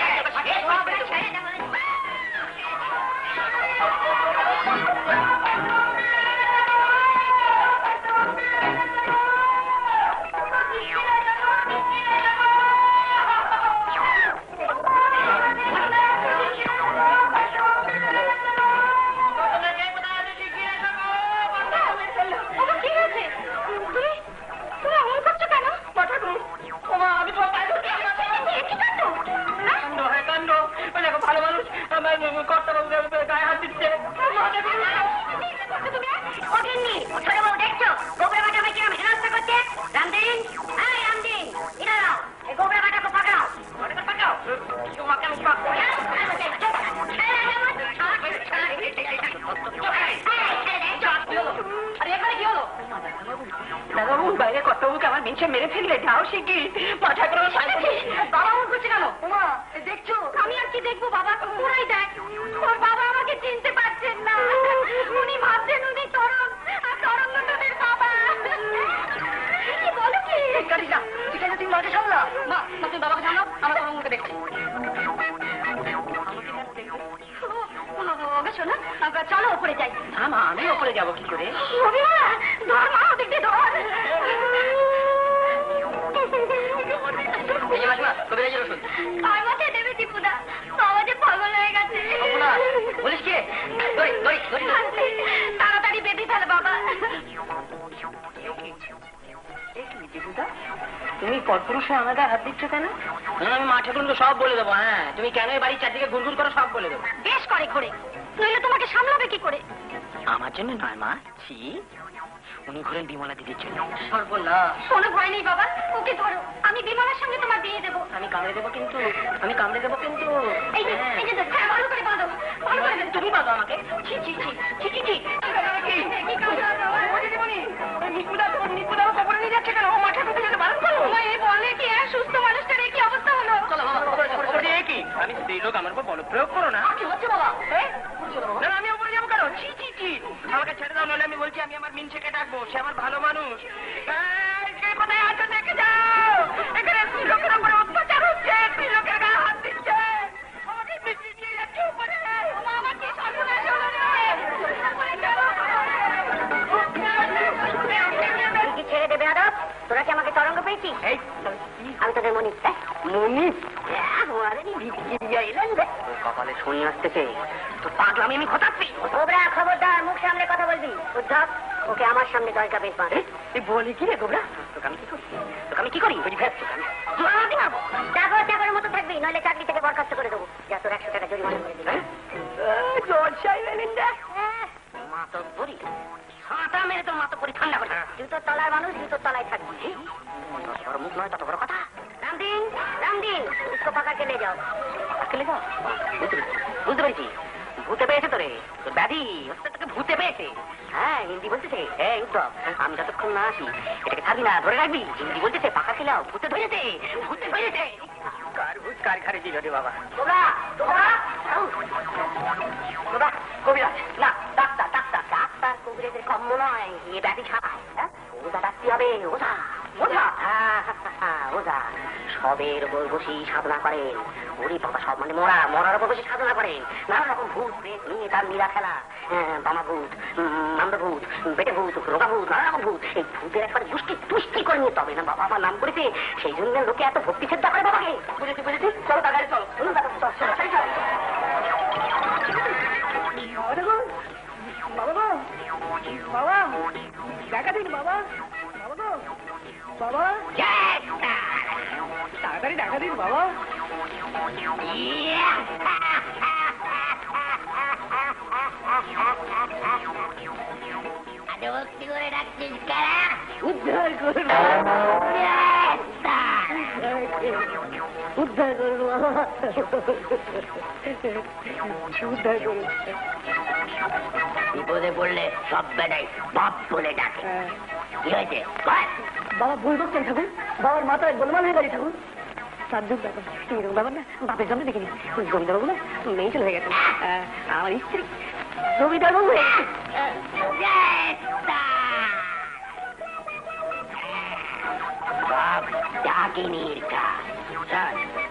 C: বাইরে কর্তব্যকে আমার মিনছে মেরে ফেললে, যাও শিগগির। মাথা করে
E: বাবা মন করছে কেন? ওমা, দেখছো? আমি আর কি দেখবো বাবা? ওরাই দেখ, ওর বাবা আমাকে চিনতে পারছেন না। উনি ভাবছেন উনি তরণ, আর তরণ তোদের বাবা। কি বলো কি?
C: ঠিক আছে, তুমি মাকে সামলা।
E: মা, তুমি বাবাকে জানো, আমার তরণ
F: দেখছি।
E: ওকে শোনো, চলো ওপরে যাই।
F: আমি ওপরে যাবো কি করে?
E: ধর মা, ওদিক দিয়ে ধর।
F: কবিরাজের ওষুধ
E: আমাকে দেবে দীপুদা, বাবা যে পাগল হয়ে গেছে।
F: বলিস কি?
E: তাড়াতাড়ি বেঁধে ফেল বাবা।
F: তুমি পরপুরুষে আমাদের হাত দিচ্ছ কেন? আমি মা ঠাকুরকে সব বলে দেবো। হ্যাঁ, তুমি কেন এই বাড়ির চারদিকে গুনগুন করো সব বলে দেবো।
E: বেশ করে ঘুরে, নইলে তোমাকে সামলাবে কি করে?
F: আমার জন্য নয় মা, ছি, উনি ঘুরেন বিমলা দিদির জন্য। সর্বনাশ।
E: কোনো ভয় নেই বাবা, ওকে ধরো, আমি বিমলার সঙ্গে তোমার দিয়ে দেবো।
F: আমি কামড়ে দেবো কিন্তু,
E: এই যে, এই যে, হ্যাঁ, ভালো করে বাঁধো, ভালো করে বেঁধো।
F: তুমি বাঁধো আমাকে। ছি ছি ছি ছি ছি ছি।
E: কি কাজ বাবা?
F: নিপুদা খবর নিয়ে যাচ্ছে কেন? ও মা ঠাকুরকে যেতে বারণ করো।
E: এই বলে কি, সুস্থ মানুষটার এই কি অবস্থা হলো?
F: চলো বাবা, কি আমি স্ত্রী লোক, আমার উপর বল প্রয়োগ করো না। কি হচ্ছে বাবা? না, আমি ওপরে যাবো কেন? ছি ছি ছি, আমাকে ছেড়ে দাও, নাহলে আমি বলছি আমি আমার মিনসেকে ডাকবো, সে আমার ভালো মানুষ। কে কোথায় আছো দেখে যাও, এখানে স্ত্রী লোকের উপরে অত্যাচার হচ্ছে, স্ত্রী লোকের গায়ে হাত দিচ্ছে, আমাকে মিষ্টি দিয়ে যাচ্ছে উপরে।
E: আমার কি সর্বনাশ হলো রে? কি ছেড়ে দেবে আদব? তোরা কি আমাকে তরঙ্গ পেয়েছিস? আমি তোদের মনি।
F: কপালে শুনি আসতেছে তো পাগলামি আমি ঘটাচ্ছি।
E: গোবরা, খবরদার, মুখ সামনে কথা বলবি। উদ্ধব, ওকে আমার সামনে দরজা বেশ বাঁধ।
F: তুই বলি কি রে গোবরা? তোকে আমি কি করি? বুঝি ফের তোকে মারবো।
E: চাকরের মতো থাকবি, নইলে চাকরি থেকে বরখাস্ত করে দেবো। যা, তোর 100 টাকা জরিমানা করে দিবি।
F: মা তো বলি ছাতা মেরে তোর মাথা পরি ঠান্ডা করে।
E: জুতোর তলার মানুষ জুতোর তলায় থাকবি।
F: বড় মুখ নয়, তত বড় কথা।
E: রামদিন, রামদিন, उसको पकड़ के ले जाओ।
F: আসলে তো বুঝতে পেরেছি, ভূতে পেয়েছে তোরে, তোর ব্যাধি তোকে ভূতে পেয়েছে। হ্যাঁ, হিন্দি বলতেছে। হ্যাঁ উদ্ধব, আমি যতক্ষণ না আসি এটাকে ছাড়বি না, ধরে রাখবি। হিন্দি বলতেছে, পাকা খেলাও, ভূতে ধরেছে, ভূতে ধরেছে। কার ভূত কার ঘাড়ে ছিল রে বাবা?
E: তোমরা, তোমরা,
F: বাবা কবিরাজ না, ডাক্তার ডাক্তার
E: ডাক্তার কবিরাজের কম্য নয়, এ ব্যাধি ছাড়ায়। ওটা ডাকতে হবে ওঝা।
F: ওঝা?
E: ওঝা সবের উপর বসি সাধনা করেন। ওরে বাবা, সব মানে মরার উপর বসে সাধনা করেন। নানা রকম ভূত প্রেত নিয়ে তার লীলা খেলা। বামা ভূত, মান্দ ভূত, বেটে ভূত, রোগা ভূত, নানা রকম ভূত। এই ভূতের একবার তুষ্টি করে নিয়ে তবে না বাবা আমার নাম করেছে। সেই জন্য লোকে এত ভক্তি শ্রদ্ধা করে বাবাকে।
F: বুঝেছি বুঝেছি, চলো তাড়াতাড়ি চলো।
C: বাবা, দেখা দিন বাবা, বাবা গো, বাবা, তাড়াতাড়ি দেখা দিন বাবা।
E: ভক্তি করে ডাকছিস কারা?
C: উদ্ধার করুন, উদ্ধার করুন বাবা, উদ্ধার করুন।
E: বিপদে পড়লে সব বেড়াই বাপ বলে ডাকে। কি হয়েছে?
C: বাবা ভুল করছেন ঠাকুর, বাবার মাথায় গোলমাল হয়ে গেছে ঠাকুর। তার যুগ ব্যাপার, এরকম ব্যাপার না বাপের সামনে দেখিনি। জমিদার বাবু না মেয়ে চলে হয়ে গেছে, আমার স্ত্রী জমিদার বাবু হয়ে গেছে।
E: ডাকিনির কাজ।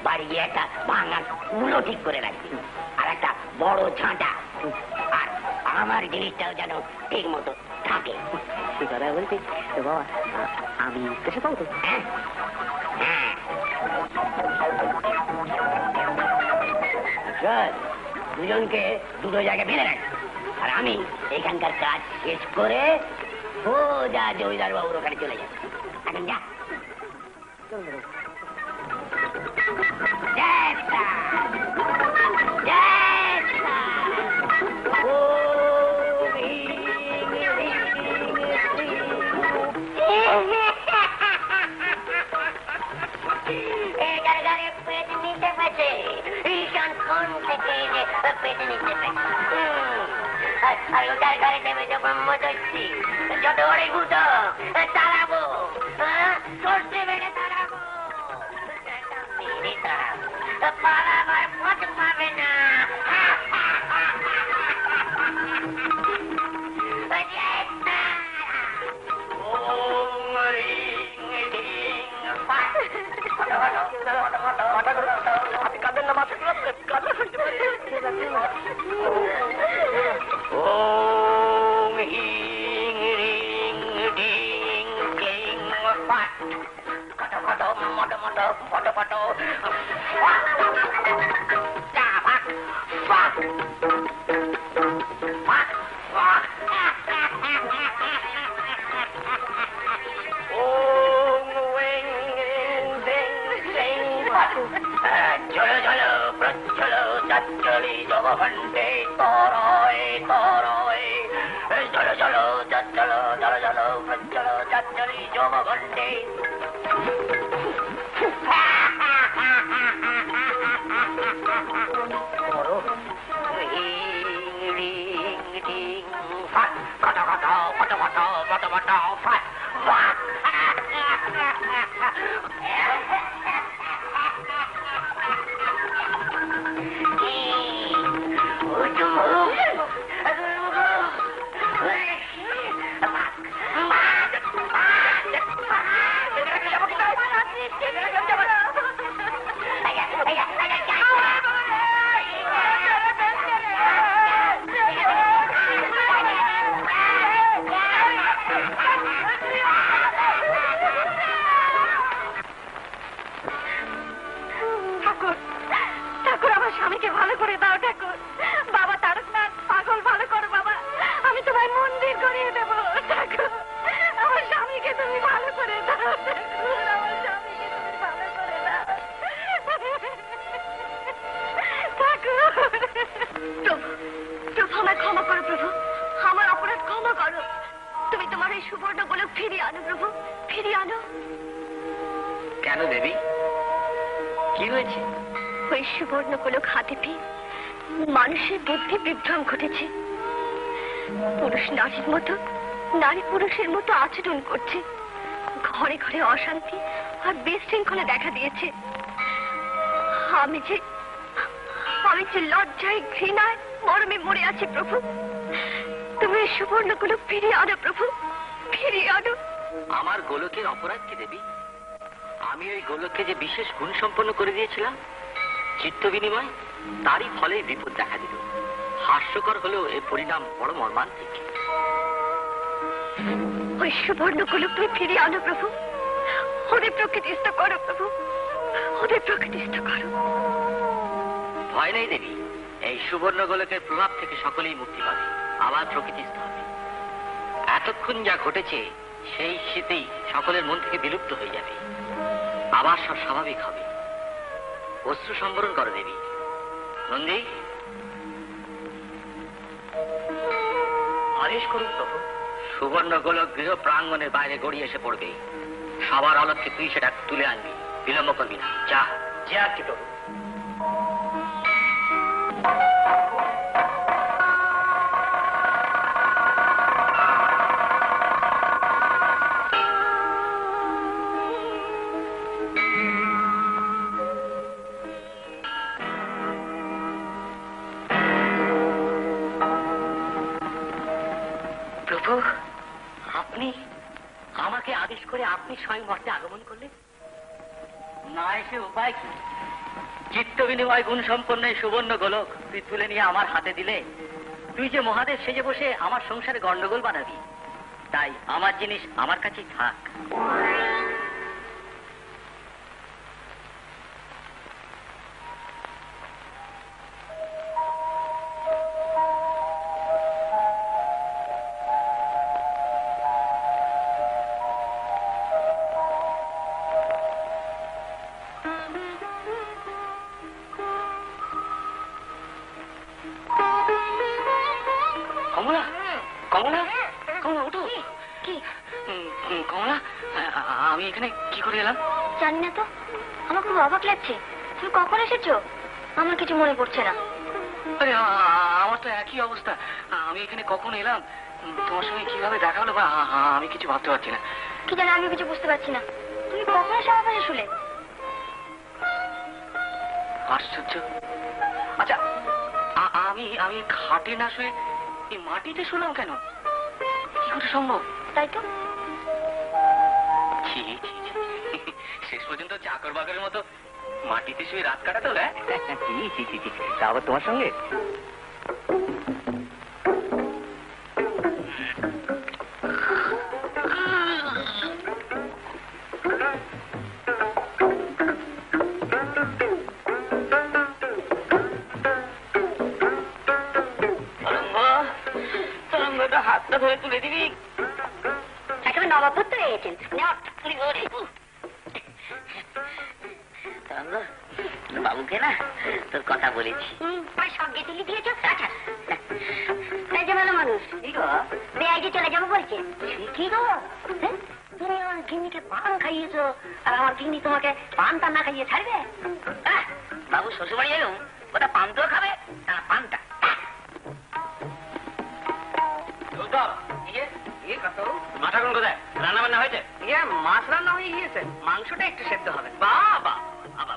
E: বাড়ি গিয়ে একটা ভাঙা মূল্য ঠিক করে রাখবি, আর একটা বড় ঝাঁটা, আর আমার জিনিসটাও যেন ঠিক মতো থাকে।
C: সে কথা বলছি বাবা, আমি কেসে পাবো তো?
E: হ্যাঁ, দুজনকে দুটো জায়গায় বেঁধে রাখ, আর আমি এখানকার কাজ শেষ করে সোজা জমিদার বাবুর ওখানে চলে যাবো। এখন যা। আর ওটার ঘরে নেমে যখন মজচ্ছি, যত বড় ভূত তাড়াবো, সর্ষে বেড়ে তাড়াবো, মেরে তাড়াবো, পালাবার পথ পাবে না।
A: ঝলো ঝলো প্রচ্ছলো চচ্চলি জগঘণ্টে তরয় তরয় ঝলো ঝলো চচ্চলো ঝলো ঝলো প্রচ্ছলো চচ্চলি জগঘণ্টে কেন দেবী কি হয়েছে?
E: ওই সুবর্ণ গোলক হাতে পেয়ে মানুষের বুদ্ধি বিভ্রম ঘটেছে। পুরুষ নারীর মতো, নারী পুরুষের মতো আচরণ করছে। ঘরে ঘরে অশান্তি আর বিশৃঙ্খলা দেখা দিয়েছে। আমি যে লজ্জায় ঘৃণায় মরমে মরে আছি প্রভু। তুমি এই সুবর্ণ গোলক ফিরিয়ে আনো প্রভু, ফিরিয়ে আনো।
A: আমার গোলকের অপরাধ কি দেবী? আমি ওই গোলককে যে বিশেষ গুণ সম্পন্ন করে দিয়েছিলাম চিত্ত বিনিময়, তারই ফলে বিপদ দেখা দিল। হাস্যকর হলেও এর পরিণাম বড় মর্মান্তিক।
E: ওই সুবর্ণ গোলক তুমি ফিরিয়ে আনো প্রভু, ওদের প্রকৃতিস্থ করো প্রভু, ওদের প্রকৃতিস্থ করো।
A: ভয় নেই দেবী, এই সুবর্ণ গোলকের প্রভাব থেকে সকলেই মুক্তি পাবে, আবার প্রকৃতিস্থ হবে। এতক্ষণ যা ঘটেছে সেই শীতেই সকলের মন থেকে বিলুপ্ত হয়ে যাবে, আবার সব স্বাভাবিক হবে। অশ্রু সম্বরণ করো দেবী। নন্দী, আদেশ করুন প্রভু। সুবর্ণ গোলক গৃহ প্রাঙ্গণের বাইরে গড়িয়ে এসে পড়বে। সবার অলক্ষ্যে তুই সেটা তুলে আনবি, বিলম্ব করবি না। যা যে আর কি প্রভু। আপনি আমাকে আদেশ করে আপনি স্বয়ং মর্তে আগমন করলেন? না এসে উপায় কি? চিত্ত বিনিময় গুণ সম্পন্ন সুবর্ণ গোলক তুই তুলে নিয়ে আমার হাতে দিলে তুই যে মহাদেব সেজে বসে আমার সংসারে গন্ডগোল বানাবি। তাই আমার জিনিস আমার কাছেই থাক। কমলা, কমলা, কমলা ওঠো।
E: কি
A: কমলা, আমি এখানে কি করে এলাম?
E: জানি না তো, আমার খুব অবাক লাগছে। তুমি কখন এসেছো? আমার কিছু মনে পড়ছে না।
A: আরে আমার তো একই অবস্থা। আমি এখানে কখন এলাম, তোমার সঙ্গে কিভাবে দেখা হলো, বা আমি কিছু ভাবতে পারছি না।
E: কি জানো, আমি কিছু বুঝতে পারছি না। তুমি কখন এসে আমার পাশে শুলে?
A: আশ্চর্য। আচ্ছা, আমি খাটে না শুয়ে এই মাটিতে শুলাম কেন? কি করে সম্ভব?
E: তাই তো।
A: শেষ পর্যন্ত চাকর বাকরের মতো মাটিতে শুয়ে রাত কাটাতে হলো। তা আবার তোমার সঙ্গে?
G: তুলে দিবি।
E: একেবারে নবাবপুত্র হয়েছেন।
D: বাবুকে না তোর কথা বলেছি।
E: সঙ্গে তুলি দিয়েছ। আচ্ছা তাই যে ভালো মানুষ বেআইটি চলে যাবো বলছে। কি গো তুমি আমার গিন্নিকে পান খাইয়েছো আর আমার গিন্নি তোমাকে পানটা না খাইয়ে ছাড়বে?
D: বাবু শ্বশুরবাড়ি এলুম, ওটা পান্তুও খাবে না পানটা।
G: মাথা কোন কোথায়? রান্না বান্না হয়েছে?
C: মাছ রান্না হয়ে গিয়েছে, মাংসটা একটু সেদ্ধ হবে।
G: বাবা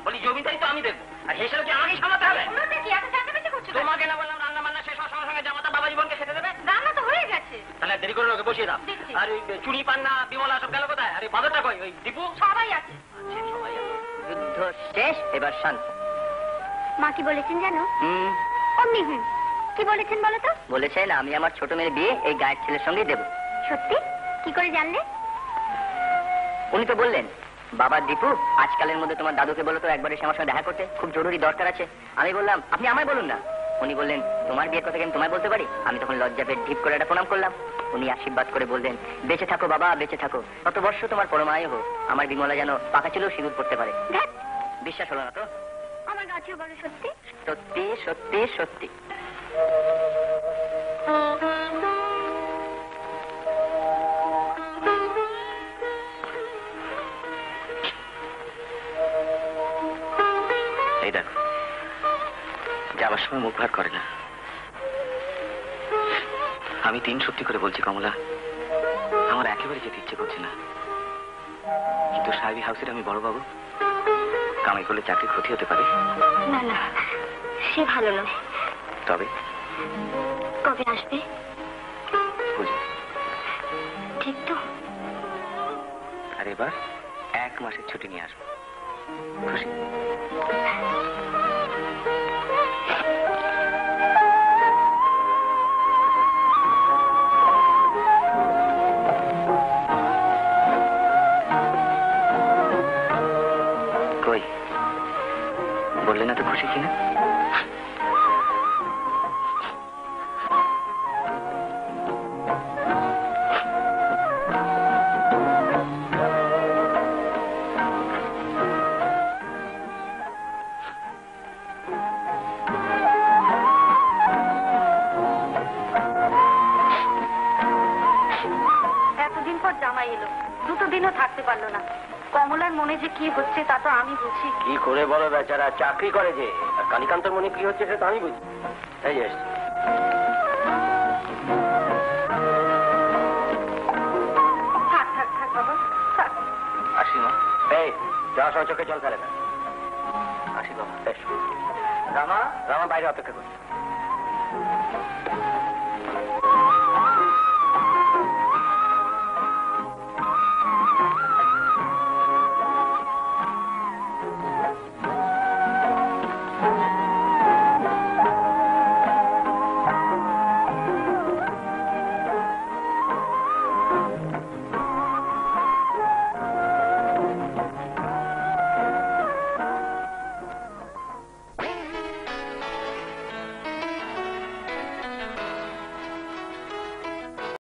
G: বলি জমিটাই তো আমি দেখবো, আর হিসেবে কি আমাকেই সামলাতে হবে?
F: কি এত চাঁদাবাজি করছো?
G: তোমাকে না বললাম রান্না বান্না শেষ হওয়ার সঙ্গে সঙ্গে জামাতা বাবা জীবনকে খেতে দেবে?
F: রান্না তো হয়ে গেছে।
G: তাহলে দেরি করে ওকে বসিয়ে দাও।
F: দেখছি।
G: আর ওই চুনি পান্না বিমলা সব গেল কোথায়? আর ওই বাদরটা কই? ওই দীপু?
F: সবাই আছে।
D: যুদ্ধ শেষ, এবার শান্ত।
E: মা কি বলেছেন জানো? অমনি কি বলেছেন বলো তো?
D: বলেছেন আমি আমার ছোট মেয়ের বিয়ে এই গায়ের ছেলের সঙ্গেই দেবো।
E: সত্যি? কি করে জানলে?
D: উনি তো বললেন, বাবা দীপু আজকালের মধ্যে তোমার দাদুকে বলো তো একবার এসে আমার সঙ্গে দেখা করতে, খুব জরুরি দরকার আছে। আমি বললাম আপনি আমায় বলুন না। উনি বললেন তোমার বিয়ের কথা আমি তোমায় বলতে পারি? আমি তখন লজ্জা পেয়ে ঢিপ করে একটা প্রণাম করলাম। উনি আশীর্বাদ করে বললেন বেঁচে থাকো বাবা, বেঁচে থাকো, কত বর্ষ তোমার পরমায়ু হোক। আমার বিমলা যেন পাকা ছিল সিঁদুর পড়তে পারে।
E: ধ্যাৎ,
D: বিশ্বাস হলো না তো?
E: আমার গাছেও বলো সত্যি।
D: সত্যি সত্যি সত্যি। এই দেখো যাবার সময় মুখ ভার করে না। আমি তিন সত্যি করে বলছি কমলা, আমার একেবারে যেতে ইচ্ছে করছে না, কিন্তু সাহেবী হাউসের আমি বড় বাবু, কামাই করলে চাকরি ক্ষতি হতে পারে।
E: না না, সে ভালো নয়।
D: তবে
E: কবে আসবে?
D: বুঝি।
E: ঠিক তো?
D: আর এবার 1 মাসের ছুটি নিয়ে আসবো। খুশি? কই বললে না তো খুশি কিনা?
F: এতদিন পর জামাই এলো, দুটো দিনও থাকতে পারলো না। কমলার মনে যে কি হচ্ছে তা তো আমি বুঝি।
C: কি করে বলো বেচারা চাকরি করে যে, আর কালীকান্তর মনে কি হচ্ছে সেটা আমি বুঝি। এই যে
F: থাক থাক থাক বাবা থাক।
D: আসি মা।
C: এই যাওয়ার সময় চোখে জল ফেলে না।
D: আসি বাবা।
C: বেশ রামা, রামা বাইরে অপেক্ষা করছে।